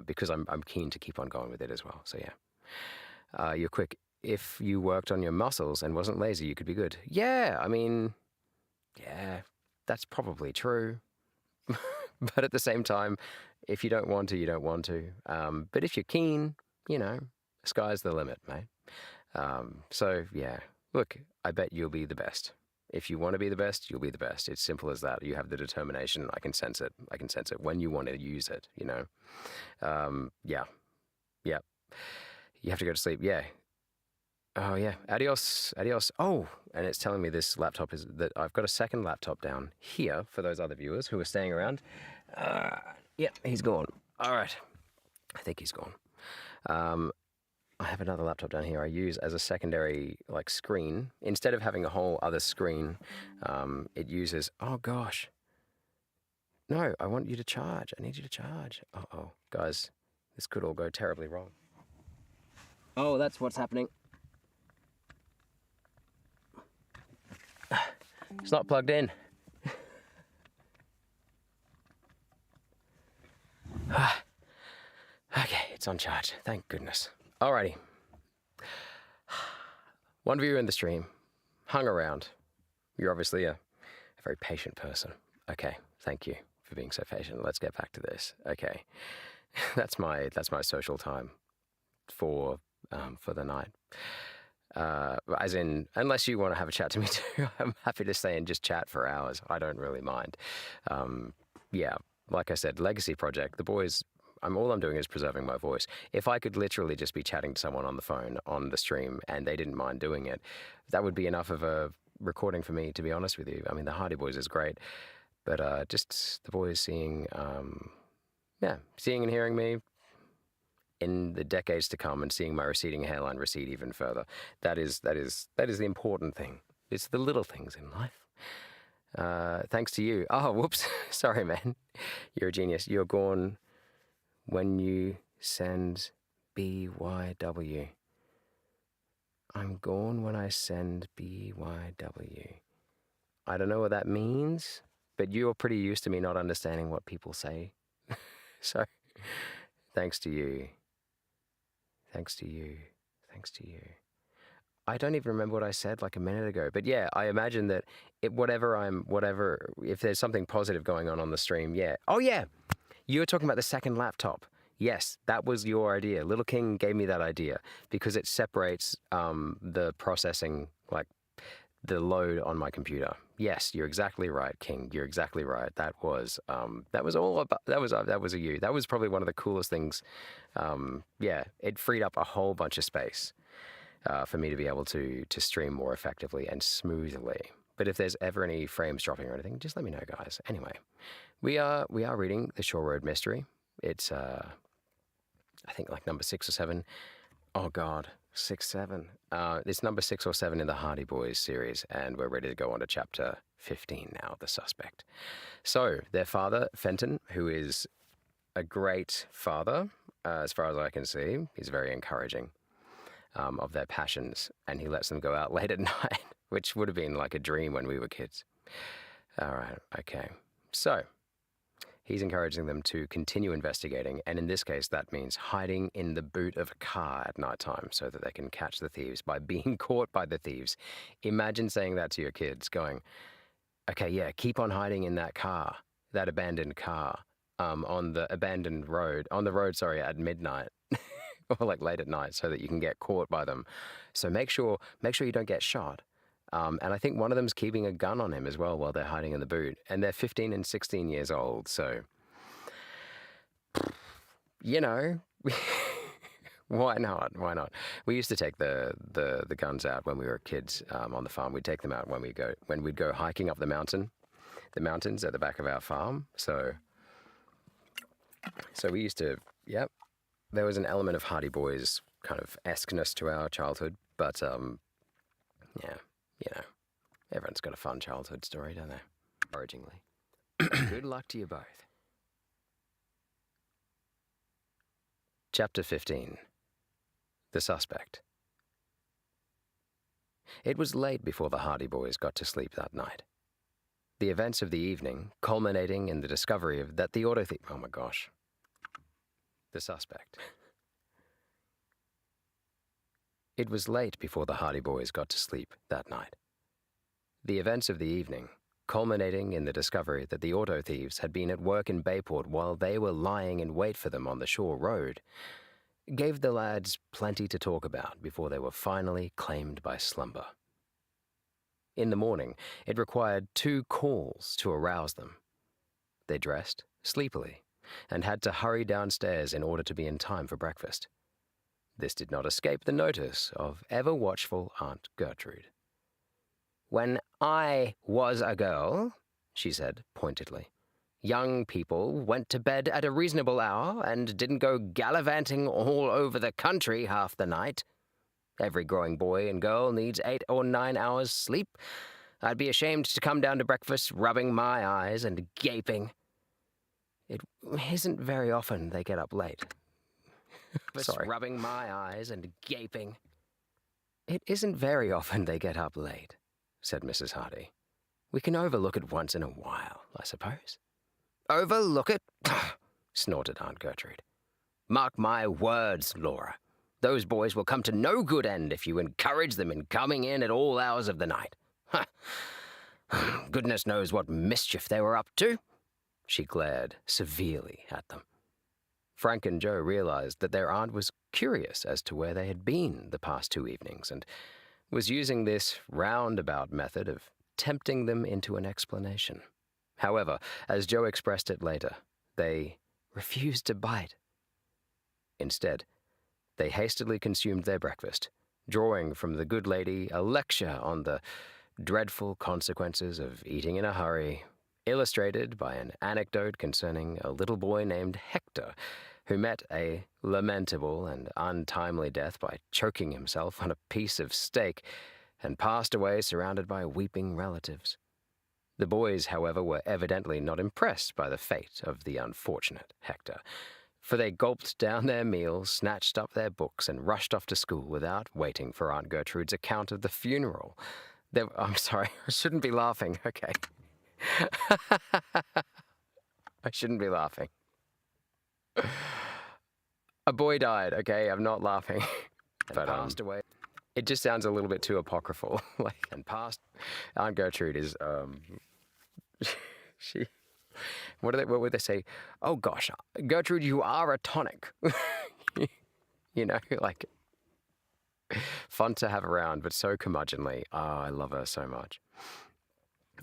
because I'm keen to keep on going with it as well. So yeah, you're quick. If you worked on your muscles and wasn't lazy, you could be good. Yeah, I mean, yeah, that's probably true. But at the same time, if you don't want to, you don't want to. But if you're keen, sky's the limit, mate. So yeah, look, I bet you'll be the best. If you want to be the best, you'll be the best. It's simple as that. You have the determination. I can sense it. When you want to use it, Yeah. You have to go to sleep. Yeah. Oh, yeah. Adios. Oh, and it's telling me this laptop that I've got a second laptop down here for those other viewers who are staying around. Yeah, he's gone. All right. I think he's gone. I have another laptop down here I use as a secondary screen. Instead of having a whole other screen, it uses, oh gosh. No, I want you to charge. I need you to charge. Uh-oh, guys, this could all go terribly wrong. Oh, that's what's happening. It's not plugged in. Okay, it's on charge. Thank goodness. Alrighty. One viewer in the stream hung around. You're obviously a very patient person. Okay, thank you for being so patient. Let's get back to this. Okay, that's my social time for the night. As in, unless you want to have a chat to me too, I'm happy to stay and just chat for hours. I don't really mind. Yeah, like I said, legacy project. The boys. All I'm doing is preserving my voice. If I could literally just be chatting to someone on the phone on the stream and they didn't mind doing it, that would be enough of a recording for me, to be honest with you. I mean, the Hardy Boys is great, but just the boys seeing and hearing me in the decades to come and seeing my receding hairline recede even further. That is the important thing. It's the little things in life. Thanks to you. Oh, whoops. Sorry, man. You're a genius. You're gone when you send BYW. I'm gone when I send BYW. I don't know what that means, but you're pretty used to me not understanding what people say. So, thanks to you. Thanks to you. Thanks to you. I don't even remember what I said like a minute ago, but yeah, I imagine that if there's something positive going on the stream, yeah. Oh yeah, you were talking about the second laptop. Yes, that was your idea. Little King gave me that idea because it separates the processing, like the load on my computer. Yes, you're exactly right, King. You're exactly right. That was all about. That was a you. That was probably one of the coolest things. Yeah, it freed up a whole bunch of space for me to be able to stream more effectively and smoothly. But if there's ever any frames dropping or anything, just let me know, guys. Anyway, we are reading The Shore Road Mystery. It's I think like number 6 or 7. Oh God, 6, 7. It's number 6 or 7 in the Hardy Boys series, and we're ready to go on to chapter 15 now, The Suspect. So their father, Fenton, who is a great father, as far as I can see, he's very encouraging of their passions, and he lets them go out late at night, which would have been like a dream when we were kids. All right, okay. So he's encouraging them to continue investigating, and in this case, that means hiding in the boot of a car at night time so that they can catch the thieves by being caught by the thieves. Imagine saying that to your kids, going, okay, yeah, keep on hiding in that car, that abandoned car, on the road, at midnight. Or like late at night so that you can get caught by them. So make sure you don't get shot. And I think one of them's keeping a gun on him as well while they're hiding in the boot. And they're 15 and 16 years old, so, you know, why not? Why not? We used to take the guns out when we were kids on the farm. We'd take them out when we'd go hiking up the mountains at the back of our farm. So we used to, yep. There was an element of Hardy Boys kind of esqueness to our childhood, but yeah, you know, everyone's got a fun childhood story, don't they? Encouragingly. Good luck to you both. Chapter 15. The Suspect. It was late before the Hardy Boys got to sleep that night. The events of the evening culminating in the discovery of that the auto thief. Oh my gosh. The Suspect. It was late before the Hardy Boys got to sleep that night. The events of the evening, culminating in the discovery that the auto thieves had been at work in Bayport while they were lying in wait for them on the Shore Road, gave the lads plenty to talk about before they were finally claimed by slumber. In the morning, it required 2 calls to arouse them. They dressed sleepily and had to hurry downstairs in order to be in time for breakfast. This did not escape the notice of ever-watchful Aunt Gertrude. "When I was a girl," she said pointedly, "young people went to bed at a reasonable hour and didn't go gallivanting all over the country half the night. Every growing boy and girl needs 8 or 9 hours sleep. I'd be ashamed to come down to breakfast rubbing my eyes and gaping. It isn't very often they get up late." Sorry. Rubbing my eyes and gaping. "It isn't very often they get up late," said Mrs. Hardy. "We can overlook it once in a while, I suppose." "Overlook it?" snorted Aunt Gertrude. "Mark my words, Laura. Those boys will come to no good end if you encourage them in coming in at all hours of the night. Goodness knows what mischief they were up to." She glared severely at them. Frank and Joe realized that their aunt was curious as to where they had been the past 2 evenings and was using this roundabout method of tempting them into an explanation. However, as Joe expressed it later, they refused to bite. Instead, they hastily consumed their breakfast, drawing from the good lady a lecture on the dreadful consequences of eating in a hurry, illustrated by an anecdote concerning a little boy named Hector, who met a lamentable and untimely death by choking himself on a piece of steak and passed away surrounded by weeping relatives. The boys, however, were evidently not impressed by the fate of the unfortunate Hector, for they gulped down their meals, snatched up their books, and rushed off to school without waiting for Aunt Gertrude's account of the funeral. I'm sorry, I shouldn't be laughing, okay. I shouldn't be laughing. A boy died, okay, I'm not laughing. But passed away. It just sounds a little bit too apocryphal. Aunt Gertrude is, what would they say? Oh gosh, Gertrude, you are a tonic. You know, like, fun to have around, but so curmudgeonly. Oh, I love her so much.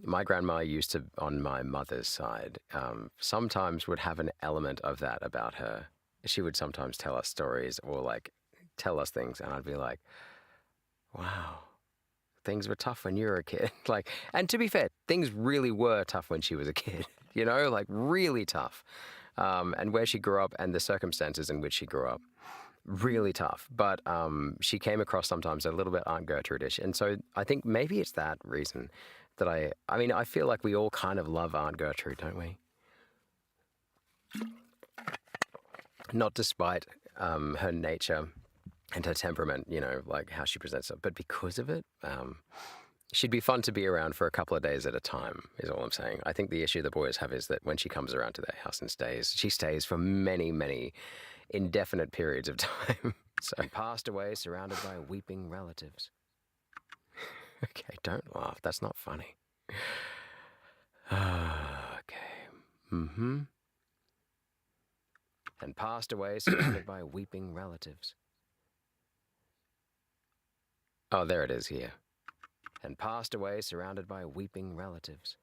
My grandma used to, on my mother's side, sometimes would have an element of that about her. She would sometimes tell us stories or like tell us things, and I'd be like, wow, things were tough when you were a kid. Like, and to be fair, things really were tough when she was a kid, you know, like really tough. And where she grew up and the circumstances in which she grew up, really tough. But she came across sometimes a little bit Aunt Gertrude-ish. And so I think maybe it's that reason that I mean, I feel like we all kind of love Aunt Gertrude, don't we? Not despite her nature and her temperament, you know, like how she presents it, but because of it, she'd be fun to be around for a couple of days at a time, is all I'm saying. I think the issue the boys have is that when she comes around to their house and stays, she stays for many, many indefinite periods of time. So passed away surrounded by weeping relatives. Okay, don't laugh. That's not funny. Okay. Mm-hmm. And passed away surrounded by weeping relatives. Oh, there it is here. And passed away surrounded by weeping relatives.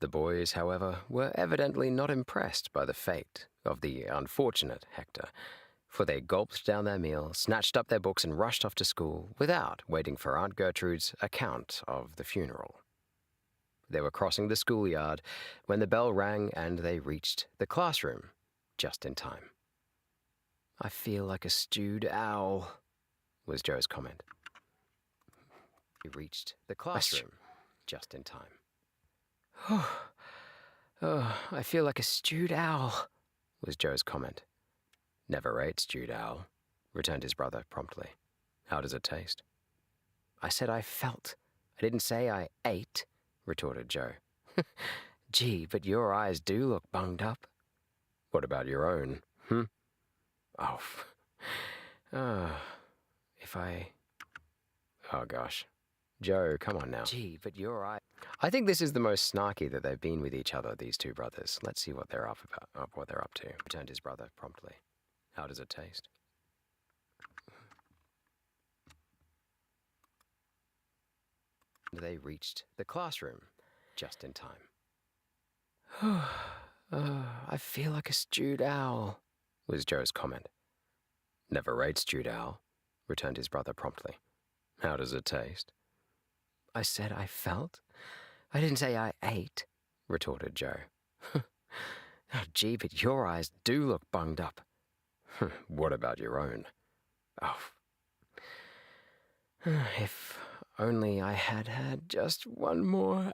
The boys, however, were evidently not impressed by the fate of the unfortunate Hector, for they gulped down their meal, snatched up their books, and rushed off to school without waiting for Aunt Gertrude's account of the funeral. They were crossing the schoolyard when the bell rang and they reached the classroom just in time. I feel like a stewed owl, was Joe's comment. He reached the classroom just in time. Oh, I feel like a stewed owl, was Joe's comment. Never ate stewed owl, returned his brother promptly. How does it taste? I said I felt. I didn't say I ate, retorted Joe. Gee, but your eyes do look bunged up. What about your own? Oh. Oh gosh. Joe, come on now. Gee, but your eyes. I think this is the most snarky that they've been with each other, these two brothers. Let's see what they're up to, returned his brother promptly. How does it taste? They reached the classroom just in time. I feel like a stewed owl, was Joe's comment. Never ate stewed owl, returned his brother promptly. How does it taste? I said I felt. I didn't say I ate, retorted Joe. Oh, gee, but your eyes do look bunged up. What about your own? Oh. If only I had had just one more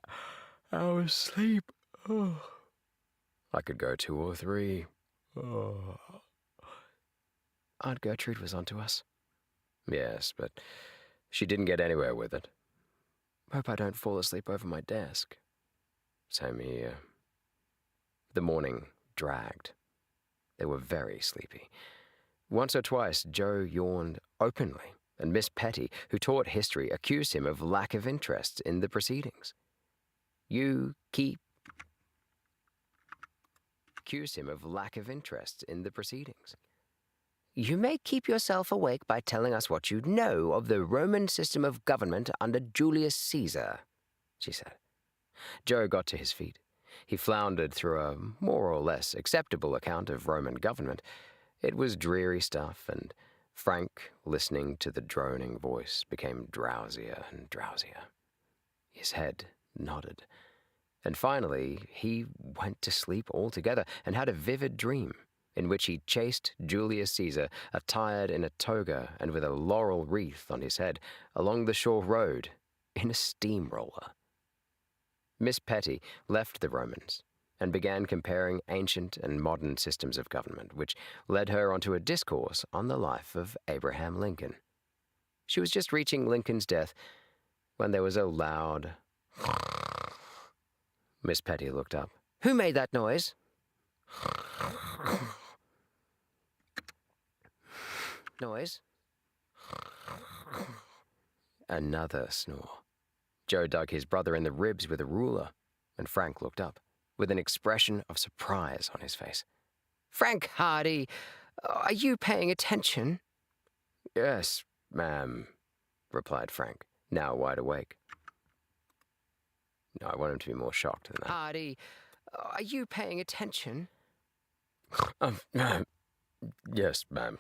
hour's sleep. Oh. I could go 2 or 3. Oh. Aunt Gertrude was onto us. Yes, but she didn't get anywhere with it. Hope I don't fall asleep over my desk. Same here. The morning dragged. They were very sleepy. Once or twice, Joe yawned openly, and Miss Petty, who taught history, accused him of lack of interest in the proceedings. Accused him of lack of interest in the proceedings. You may keep yourself awake by telling us what you know of the Roman system of government under Julius Caesar, she said. Joe got to his feet. He floundered through a more or less acceptable account of Roman government. It was dreary stuff, and Frank, listening to the droning voice, became drowsier and drowsier. His head nodded, and finally he went to sleep altogether and had a vivid dream. in which he chased Julius Caesar, attired in a toga and with a laurel wreath on his head, along the shore road in a steamroller. Miss Petty left the Romans and began comparing ancient and modern systems of government, which led her onto a discourse on the life of Abraham Lincoln. She was just reaching Lincoln's death when there was a loud... Miss Petty looked up. "Who made that noise?" Noise. Another snore. Joe dug his brother in the ribs with a ruler, and Frank looked up, with an expression of surprise on his face. "Frank Hardy, are you paying attention?" "Yes, ma'am," replied Frank, now wide awake. No, I want him to be more shocked than that. "Hardy, are you paying attention?" Yes, ma'am,"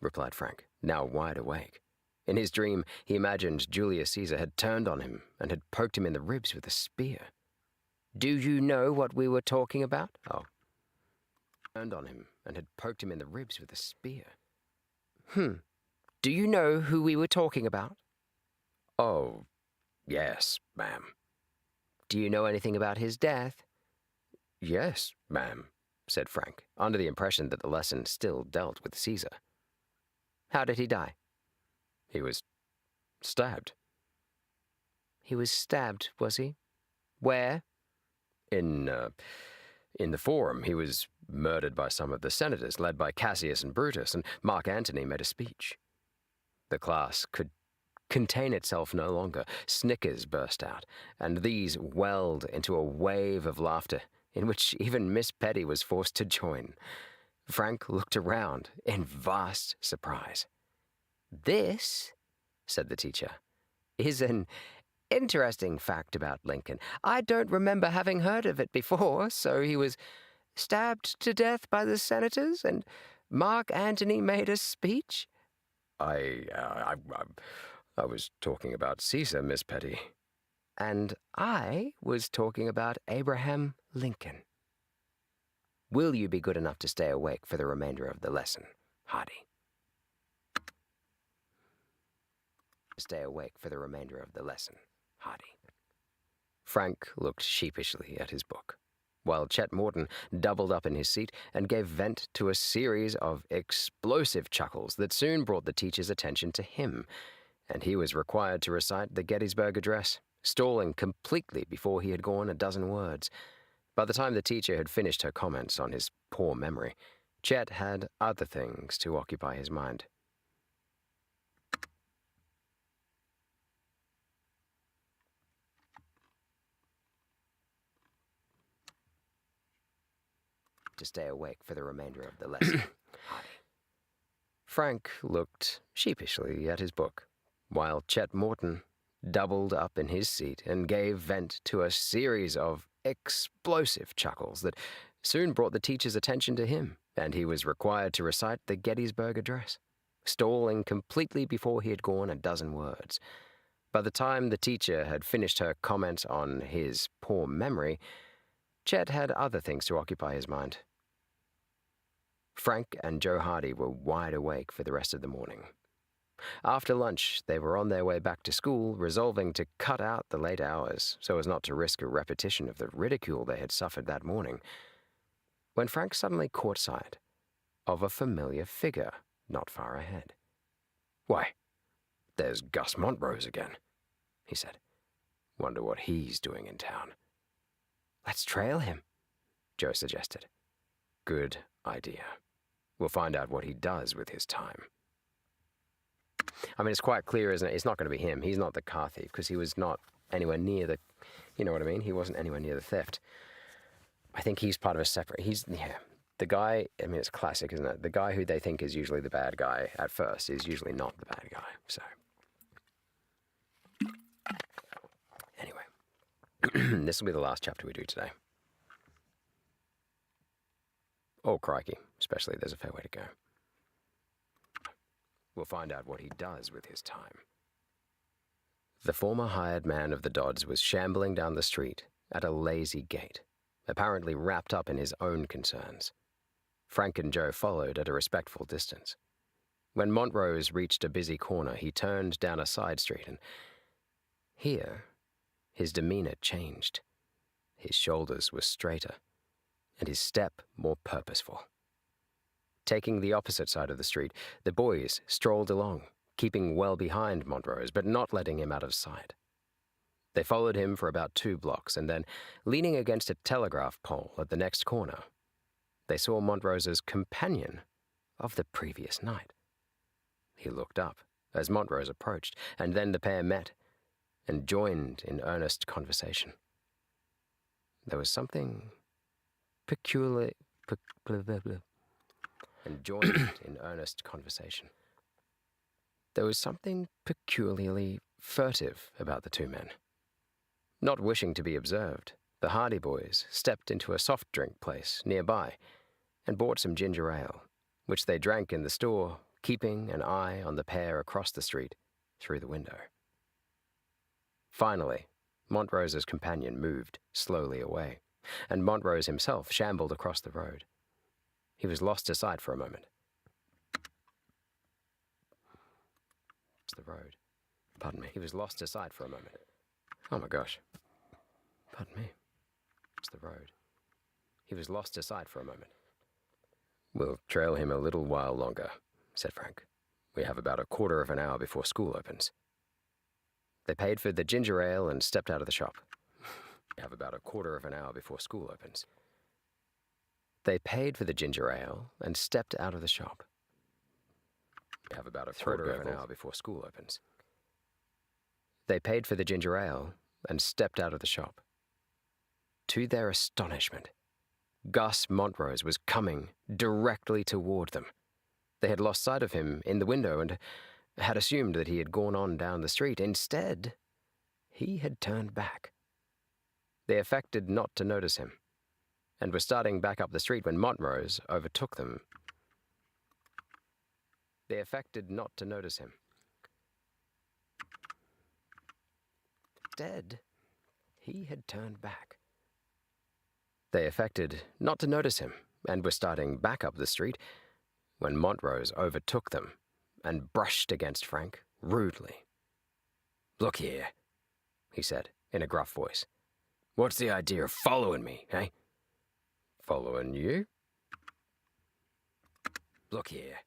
replied Frank, now wide awake. In his dream, he imagined Julius Caesar had turned on him and had poked him in the ribs with a spear. "Do you know what we were talking about?" "Oh." Turned on him and had poked him in the ribs with a spear. Do you know who we were talking about?" "Oh, yes, ma'am." "Do you know anything about his death?" "Yes, ma'am," said Frank, under the impression that the lesson still dealt with Caesar. "How did he die?" "He was stabbed." "He was stabbed, was he? Where?" In the Forum. He was murdered by some of the senators, led by Cassius and Brutus, and Mark Antony made a speech." The class could contain itself no longer. Snickers burst out, and these welled into a wave of laughter, in which even Miss Petty was forced to join. Frank looked around in vast surprise. "This," said the teacher, "is an interesting fact about Lincoln. I don't remember having heard of it before. So he was stabbed to death by the senators, and Mark Antony made a speech?" I was talking about Caesar, Miss Petty." "And I was talking about Abraham Lincoln. Will you be good enough to stay awake for the remainder of the lesson, Hardy?" "Stay awake for the remainder of the lesson, Hardy." Frank looked sheepishly at his book, while Chet Morton doubled up in his seat and gave vent to a series of explosive chuckles that soon brought the teacher's attention to him, and he was required to recite the Gettysburg Address, stalling completely before he had gone a dozen words. By the time the teacher had finished her comments on his poor memory, Chet had other things to occupy his mind. To stay awake for the remainder of the lesson, Hardy. Frank looked sheepishly at his book, while Chet Morton doubled up in his seat and gave vent to a series of explosive chuckles that soon brought the teacher's attention to him, and he was required to recite the Gettysburg Address, stalling completely before he had gone a dozen words. By the time the teacher had finished her comment on his poor memory, Chet had other things to occupy his mind. Frank and Joe Hardy were wide awake for the rest of the morning. After lunch, they were on their way back to school, resolving to cut out the late hours so as not to risk a repetition of the ridicule they had suffered that morning, when Frank suddenly caught sight of a familiar figure not far ahead. "Why, there's Gus Montrose again," he said. "Wonder what he's doing in town." "Let's trail him," Joe suggested. "Good idea. We'll find out what he does with his time." I mean, it's quite clear, isn't it? It's not going to be him. He's not the car thief, because he was not anywhere near the, you know what I mean? He wasn't anywhere near the theft. I think he's part of a separate, the guy, I mean, it's classic, isn't it? The guy who they think is usually the bad guy at first is usually not the bad guy, so. Anyway, this will be the last chapter we do today. Oh, crikey, especially there's a fair way to go. We'll find out what he does with his time. The former hired man of the Dodds was shambling down the street at a lazy gait, apparently wrapped up in his own concerns. Frank and Joe followed at a respectful distance. When Montrose reached a busy corner, he turned down a side street, and here his demeanor changed. His shoulders were straighter, and his step more purposeful. Taking the opposite side of the street, the boys strolled along, keeping well behind Montrose, but not letting him out of sight. They followed him for about 2 blocks, and then, leaning against a telegraph pole at the next corner, they saw Montrose's companion of the previous night. He looked up as Montrose approached, and then the pair met and joined in earnest conversation. There was something peculiar... and joined in earnest conversation. There was something peculiarly furtive about the two men. Not wishing to be observed, the Hardy boys stepped into a soft drink place nearby and bought some ginger ale, which they drank in the store, keeping an eye on the pair across the street through the window. Finally, Montrose's companion moved slowly away, and Montrose himself shambled across the road. He was lost to sight for a moment. The road. Pardon me. He was lost to sight for a moment. Oh my gosh. Pardon me. It's the road. He was lost to sight for a moment. We'll trail him a little while longer, said Frank. We have about a quarter of an hour before school opens. They paid for the ginger ale and stepped out of the shop. We have about a quarter of an hour before school opens. They paid for the ginger ale and stepped out of the shop. We have about a quarter of an hour before school opens. They paid for the ginger ale and stepped out of the shop. To their astonishment, Gus Montrose was coming directly toward them. They had lost sight of him in the window and had assumed that he had gone on down the street. Instead, he had turned back. They affected not to notice him, and were starting back up the street when Montrose overtook them. They affected not to notice him. Instead, he had turned back. They affected not to notice him, and were starting back up the street when Montrose overtook them and brushed against Frank rudely. "Look here," he said in a gruff voice. "What's the idea of following me, eh?" "Following you?" "Look here."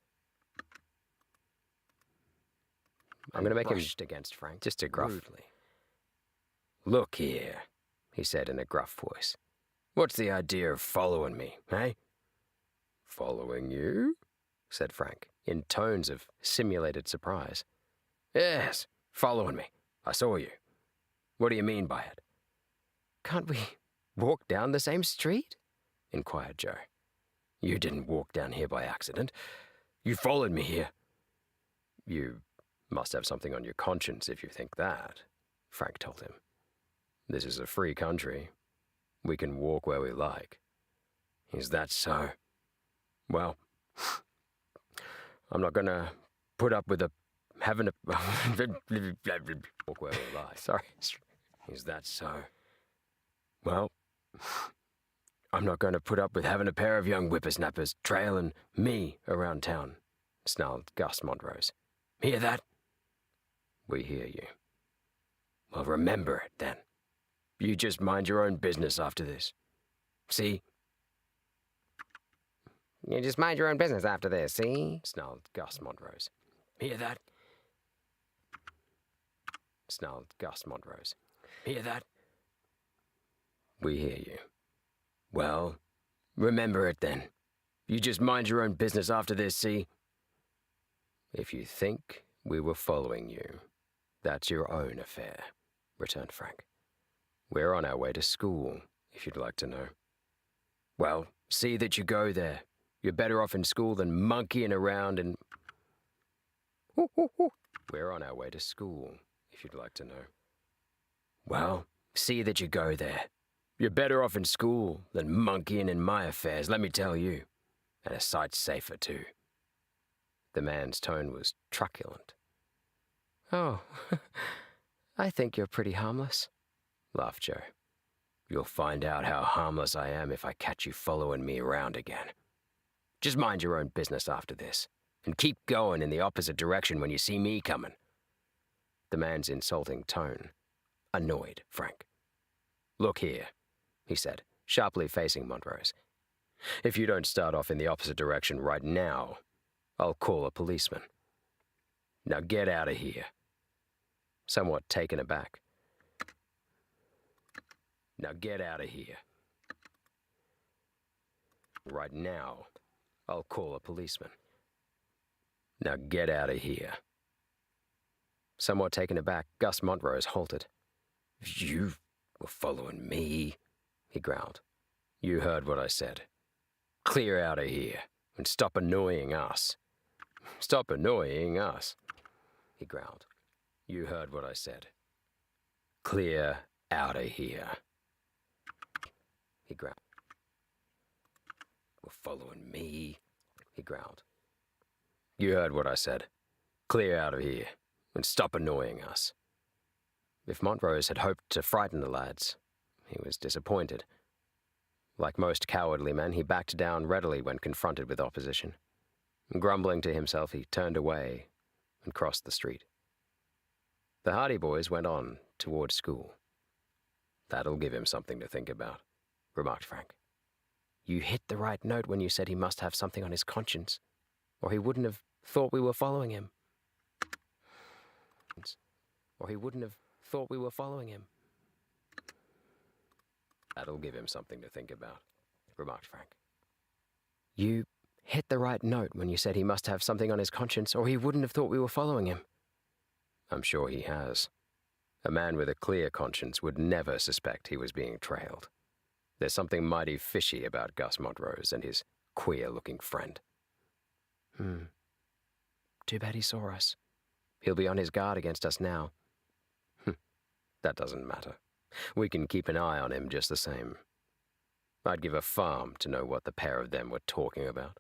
I'm going to make him against Frank, just a gruff. Rudely. "Look here," he said in a gruff voice. "What's the idea of following me, eh?" "Following you?" said Frank, in tones of simulated surprise. "Yes, following me. I saw you. What do you mean by it?" "Can't we walk down the same street?" inquired Joe. "You didn't walk down here by accident. You followed me here." "You must have something on your conscience if you think that," Frank told him. "This is a free country. We can walk where we like." "Is that so? Well, I'm not gonna put up with having a walk where we like." Sorry. "Is that so? Well, I'm not going to put up with having a pair of young whippersnappers trailing me around town," snarled Gus Montrose. "Hear that?" "We hear you." "Well, remember it, then. You just mind your own business after this. See?" "You just mind your own business after this, see?" snarled Gus Montrose. "Hear that?" snarled Gus Montrose. "Hear that?" "We hear you." "Well, remember it then. You just mind your own business after this, see?" "If you think we were following you, that's your own affair," returned Frank. "We're on our way to school, if you'd like to know." "Well, see that you go there. You're better off in school than monkeying around and..." "We're on our way to school, if you'd like to know." "Well, see that you go there. You're better off in school than monkeying in my affairs, let me tell you. And a sight safer, too." The man's tone was truculent. "Oh, I think you're pretty harmless," laughed Joe. "You'll find out how harmless I am if I catch you following me around again." Just mind your own business after this, and keep going in the opposite direction when you see me coming. The man's insulting tone annoyed Frank. Look here, he said, sharply facing Montrose. If you don't start off in the opposite direction right now, I'll call a policeman. Now get out of here. Somewhat taken aback. Now get out of here. Right now, I'll call a policeman. Now get out of here. Somewhat taken aback, Gus Montrose halted. You were following me, he growled. You heard what I said. Clear out of here and stop annoying us. Stop annoying us, he growled. You heard what I said. Clear out of here, he growled. Were following me, he growled. You heard what I said. Clear out of here and stop annoying us. If Montrose had hoped to frighten the lads, he was disappointed. Like most cowardly men, he backed down readily when confronted with opposition. Grumbling to himself, he turned away and crossed the street. The Hardy boys went on toward school. That'll give him something to think about, remarked Frank. You hit the right note when you said he must have something on his conscience, or he wouldn't have thought we were following him. Or he wouldn't have thought we were following him. That'll give him something to think about, remarked Frank. You hit the right note when you said he must have something on his conscience, or he wouldn't have thought we were following him. I'm sure he has. A man with a clear conscience would never suspect he was being trailed. There's something mighty fishy about Gus Montrose and his queer-looking friend. Too bad he saw us. He'll be on his guard against us now. That doesn't matter. We can keep an eye on him just the same. I'd give a farm to know what the pair of them were talking about.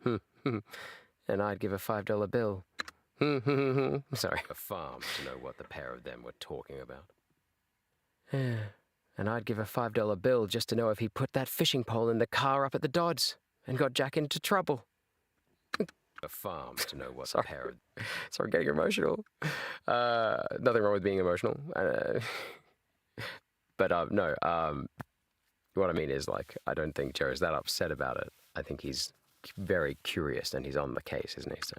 And I'd give a $5 bill. Sorry, a farm to know what the pair of them were talking about. And I'd give a $5 bill just to know if he put that fishing pole in the car up at the Dodds and got Jack into trouble. A farm to know what the pair of... Sorry, getting emotional. Nothing wrong with being emotional. No, what I mean is, like, I don't think Joe's that upset about it. I think he's very curious and he's on the case, isn't he? So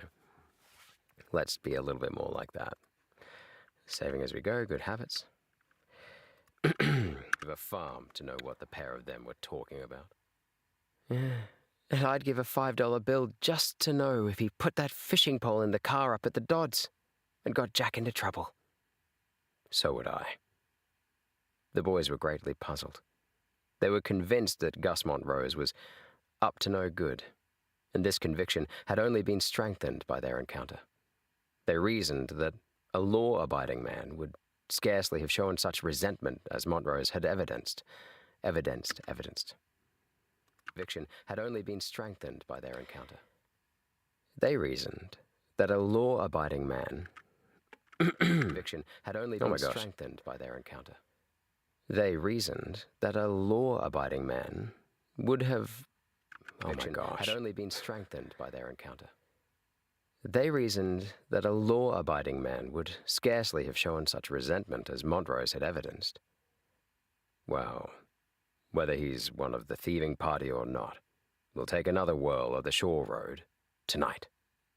let's be a little bit more like that. Saving as we go, good habits. A farm to know what the pair of them were talking about. And I'd give a $5 bill just to know if he put that fishing pole in the car up at the Dodds and got Jack into trouble. So would I. The boys were greatly puzzled. They were convinced that Gus Montrose was up to no good, and this conviction had only been strengthened by their encounter. They reasoned that a law-abiding man would scarcely have shown such resentment as Montrose had evidenced. Conviction had only been strengthened by their encounter. They reasoned that a law-abiding man... Conviction had only been strengthened by their encounter. They reasoned that a law-abiding man would have... had only been strengthened by their encounter. They reasoned that a law-abiding man would scarcely have shown such resentment as Montrose had evidenced. Well, whether he's one of the thieving party or not, we'll take another whirl of the shore road tonight,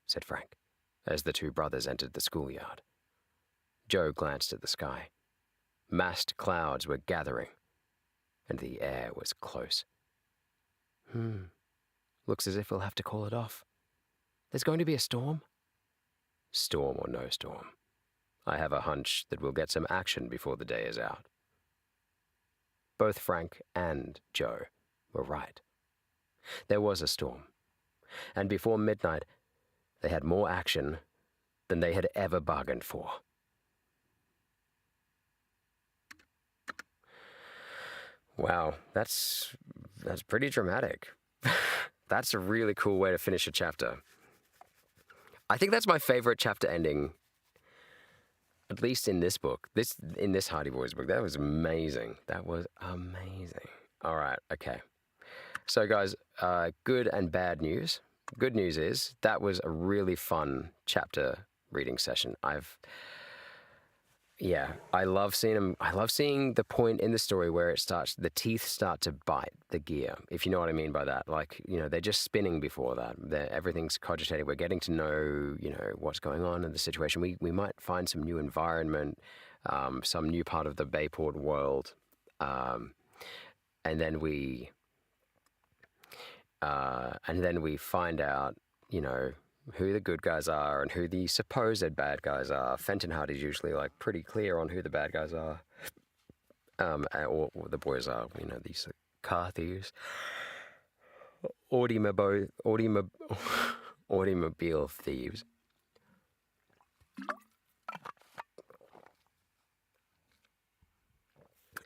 said Frank, as the two brothers entered the schoolyard. Joe glanced at the sky. Massed clouds were gathering, and the air was close. Looks as if we'll have to call it off. There's going to be a storm? Storm or no storm, I have a hunch that we'll get some action before the day is out. Both Frank and Joe were right. There was a storm, and before midnight, they had more action than they had ever bargained for. Wow, that's pretty dramatic. That's a really cool way to finish a chapter. I think that's my favorite chapter ending, at least in this book. In this Hardy Boys book. That was amazing. That was amazing. All right, okay. So, guys, good and bad news. Good news is that was a really fun chapter reading session. I love seeing them. I love seeing the point in the story where the teeth start to bite the gear, if you know what I mean by that. Like, they're just spinning before that. Everything's cogitating. We're getting to know, what's going on in the situation. We might find some new environment, some new part of the Bayport world. And then we find out, who the good guys are and who the supposed bad guys are. Fenton Hardy's usually like pretty clear on who the bad guys are, or the boys are, these car thieves, automobile thieves.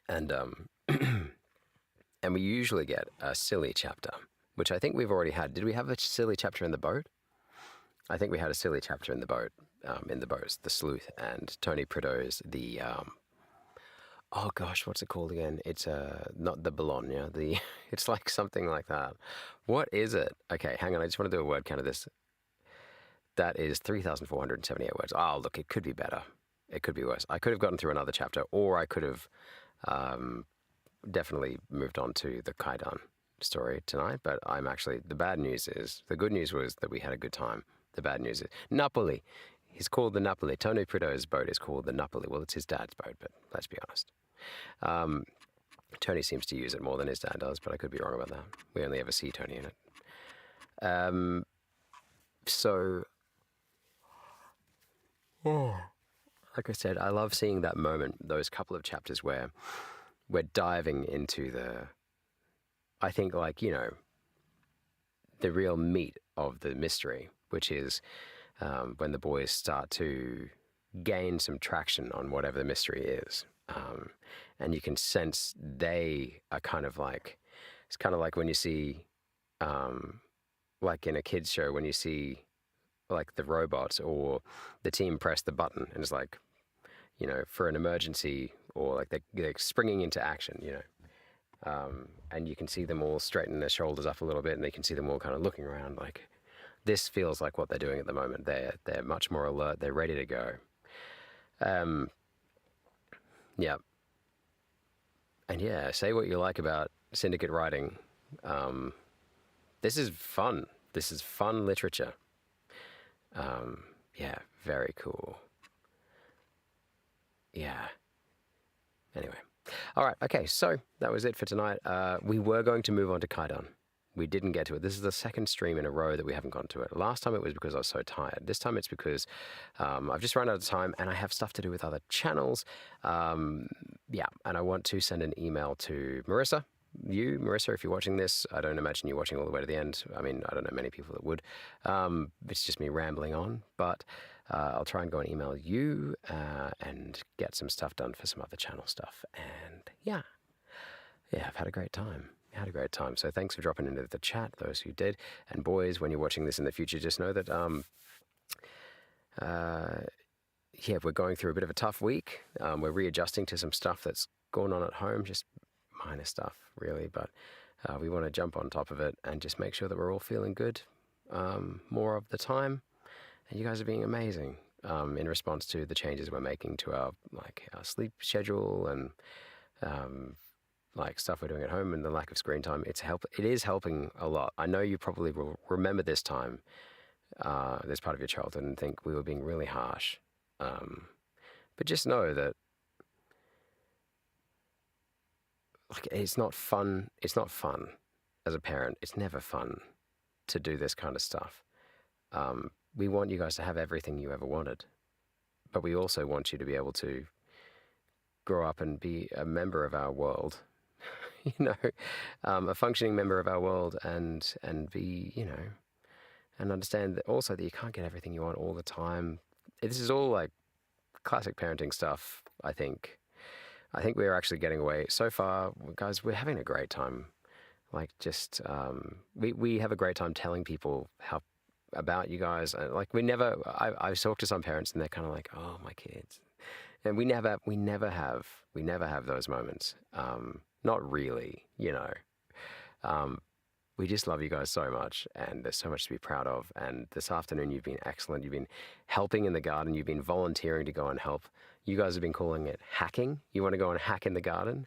And and we usually get a silly chapter, which I think we've already had. Did we have a silly chapter in the boat? I think we had a silly chapter in the boat. In the boats, the sleuth and Tony Prideaux's oh gosh, what's it called again? It's not the Bologna. It's like something like that. What is it? Okay, hang on. I just want to do a word count of this. That is 3,478 words. Oh, look, it could be better. It could be worse. I could have gotten through another chapter, or I could have definitely moved on to the Kaidan story tonight. But the good news was that we had a good time. The bad news is Napoli. He's called the Napoli. Tony Prideaux's boat is called the Napoli. Well, it's his dad's boat, but let's be honest. Tony seems to use it more than his dad does, but I could be wrong about that. We only ever see Tony in it. Like I said, I love seeing that moment, those couple of chapters where we're diving into I think, the real meat of the mystery, which is when the boys start to gain some traction on whatever the mystery is. And you can sense they are it's kind of like when you see, like in a kid's show, when you see like the robots or the team press the button and it's like, for an emergency, or like they're springing into action, and you can see them all straighten their shoulders up a little bit, and they can see them all kind of looking around. Like, this feels like what they're doing at the moment. They're much more alert. They're ready to go. Yeah. And yeah, say what you like about syndicate writing. This is fun. This is fun literature. Yeah, very cool. Yeah. Anyway. All right. Okay. So that was it for tonight. We were going to move on to Kaidan. We didn't get to it. This is the second stream in a row that we haven't gone to it. Last time it was because I was so tired. This time it's because I've just run out of time and I have stuff to do with other channels. Yeah. And I want to send an email to Marissa. Marissa, if you're watching this, I don't imagine you're watching all the way to the end. I mean, I don't know many people that would. It's just me rambling on, but I'll try and go and email you and get some stuff done for some other channel stuff. And yeah, I've had a great time. So thanks for dropping into the chat, those who did. And boys, when you're watching this in the future, just know that, we're going through a bit of a tough week. We're readjusting to some stuff that's going on at home, just minor stuff, really. But we want to jump on top of it and just make sure that we're all feeling good more of the time. And you guys are being amazing in response to the changes we're making to our sleep schedule and stuff we're doing at home and the lack of screen time. It is helping a lot. I know you probably will remember this time, this part of your childhood, and think we were being really harsh. But just know that it's not fun. It's not fun as a parent. It's never fun to do this kind of stuff. We want you guys to have everything you ever wanted, but we also want you to be able to grow up and be a member of our world, a functioning member of our world, and be, and understand that also that you can't get everything you want all the time. This is all like classic parenting stuff. I think we're actually getting away so far, guys. We're having a great time. We have a great time telling people about you guys. I've talked to some parents and they're kind of like, oh, my kids. And we never have those moments. Not really, we just love you guys so much, and there's so much to be proud of. And this afternoon, you've been excellent. You've been helping in the garden. You've been volunteering to go and help. You guys have been calling it hacking. You want to go and hack in the garden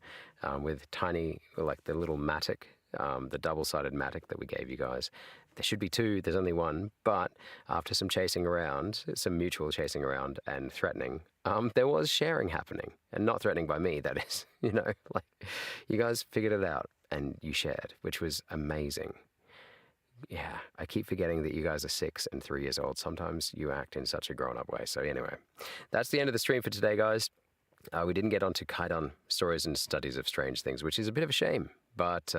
with tiny, like the little mattock, the double-sided mattock that we gave you guys. There should be two. There's only one. But after some chasing around, some mutual chasing around and threatening, there was sharing happening. And not threatening by me, that is. Like you guys figured it out and you shared, which was amazing. Yeah, I keep forgetting that you guys are 6 and 3 years old. Sometimes you act in such a grown-up way. So anyway, that's the end of the stream for today, guys. We didn't get onto Kaidan stories and studies of strange things, which is a bit of a shame. But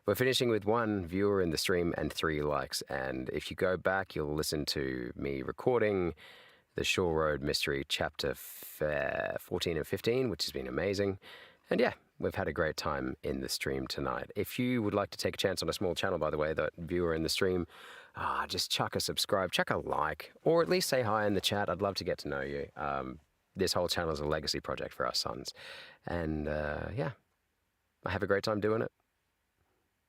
we're finishing with 1 viewer in the stream and 3 likes. And if you go back, you'll listen to me recording the Shore Road Mystery Chapter 14 and 15, which has been amazing. And yeah, we've had a great time in the stream tonight. If you would like to take a chance on a small channel, by the way, that viewer in the stream, just chuck a subscribe, chuck a like, or at least say hi in the chat. I'd love to get to know you. This whole channel is a legacy project for our sons. And yeah, I have a great time doing it.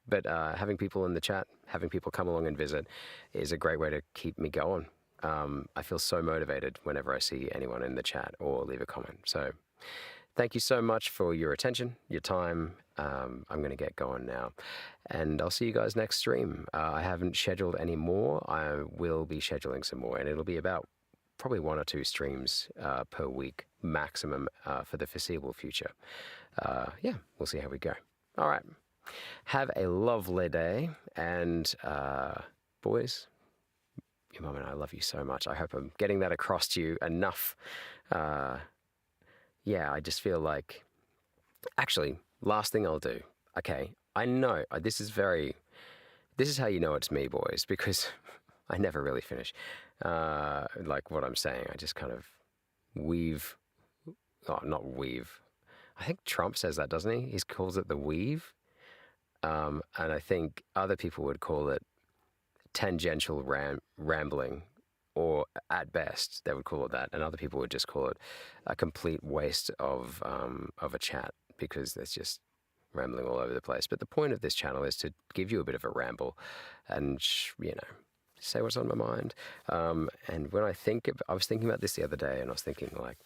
But having people in the chat, having people come along and visit is a great way to keep me going. I feel so motivated whenever I see anyone in the chat or leave a comment. So thank you so much for your attention, your time. I'm going to get going now. And I'll see you guys next stream. I haven't scheduled any more. I will be scheduling some more. And it'll be about probably 1 or 2 streams per week maximum for the foreseeable future. Yeah, we'll see how we go. All right. Have a lovely day. And boys, your mum and I love you so much. I hope I'm getting that across to you enough. Yeah, I just feel like, actually, last thing I'll do. Okay, I know this is how you know it's me, boys, because I never really finish like what I'm saying. I just kind of weave. Oh, not weave. I think Trump says that, doesn't he? He calls it the weave. And I think other people would call it tangential rambling, or at best they would call it that, and other people would just call it a complete waste of a chat, because there's just rambling all over the place. But the point of this channel is to give you a bit of a ramble and say what's on my mind. And when I was thinking about this the other day, and I was thinking, like,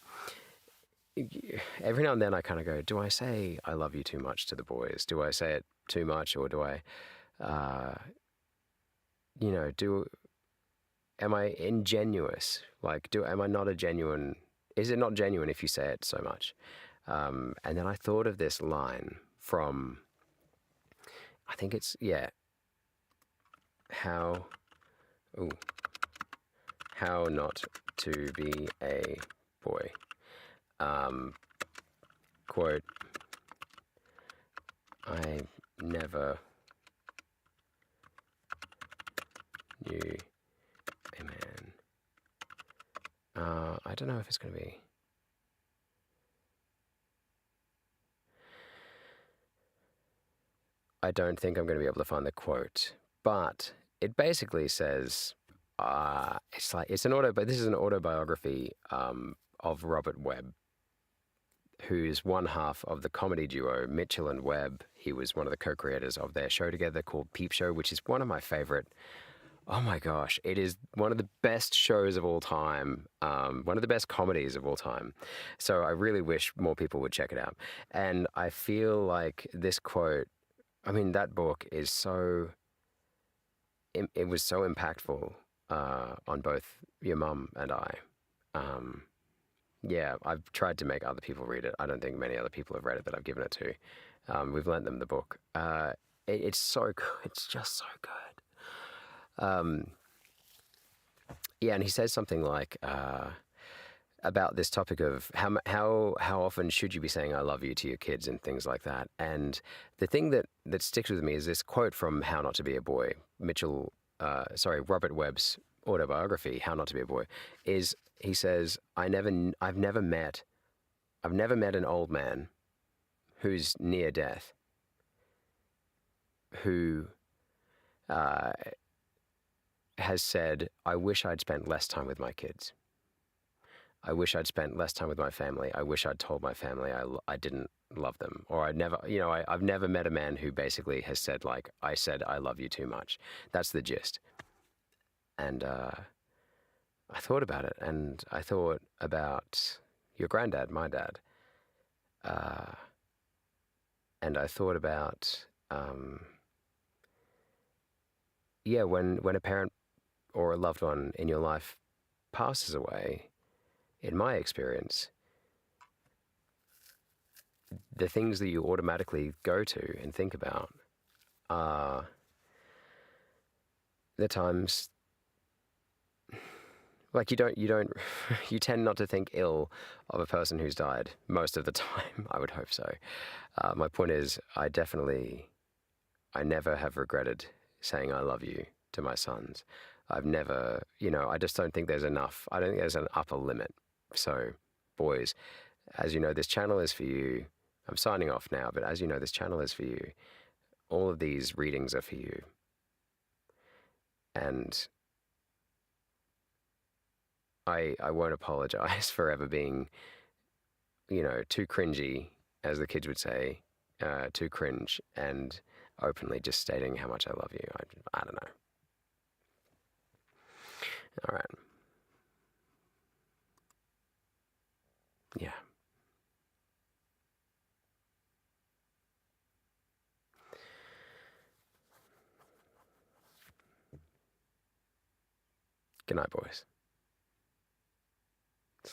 every now and then I kind of go, do I say I love you too much to the boys? Do I say it too much, or do I am I ingenuous? Like, am I not a genuine? Is it not genuine if you say it so much? And then I thought of this line from, I think it's, how not to be a boy. Quote, I never knew a man. I don't know if it's going to be. I don't think I'm going to be able to find the quote, but it basically says, this is an autobiography of Robert Webb, who's one half of the comedy duo Mitchell and Webb. He was one of the co-creators of their show together called Peep Show, which is one of my favorite. Oh my gosh, it is one of the best shows of all time, one of the best comedies of all time. So I really wish more people would check it out. And I feel like this quote, I mean, that book is it was so impactful on both your mum and I. Yeah, I've tried to make other people read it. I don't think many other people have read it that I've given it to. We've lent them the book. It's so good. It's just so good. Yeah, and he says something like about this topic of how often should you be saying "I love you" to your kids and things like that. And the thing that sticks with me is this quote from "How Not to Be a Boy," Robert Webb's autobiography, "How Not to Be a Boy." Is he says, I've never met an old man who's near death who has said, I wish I'd spent less time with my kids. I wish I'd spent less time with my family. I wish I'd told my family I didn't love them. Or I'd never, I've never met a man who basically has said, like, I said I love you too much. That's the gist. And I thought about it, and I thought about your granddad, my dad. And I thought about, when a parent or a loved one in your life passes away, in my experience, the things that you automatically go to and think about are the times, like you you tend not to think ill of a person who's died most of the time. I would hope so. My point is, I never have regretted saying I love you to my sons. I've never, I just don't think there's enough. I don't think there's an upper limit. So, boys, as you know, this channel is for you. I'm signing off now, but as you know, this channel is for you. All of these readings are for you. And I won't apologize for ever being, too cringy, as the kids would say, too cringe, and openly just stating how much I love you. I don't know. All right. Yeah. Good night, boys.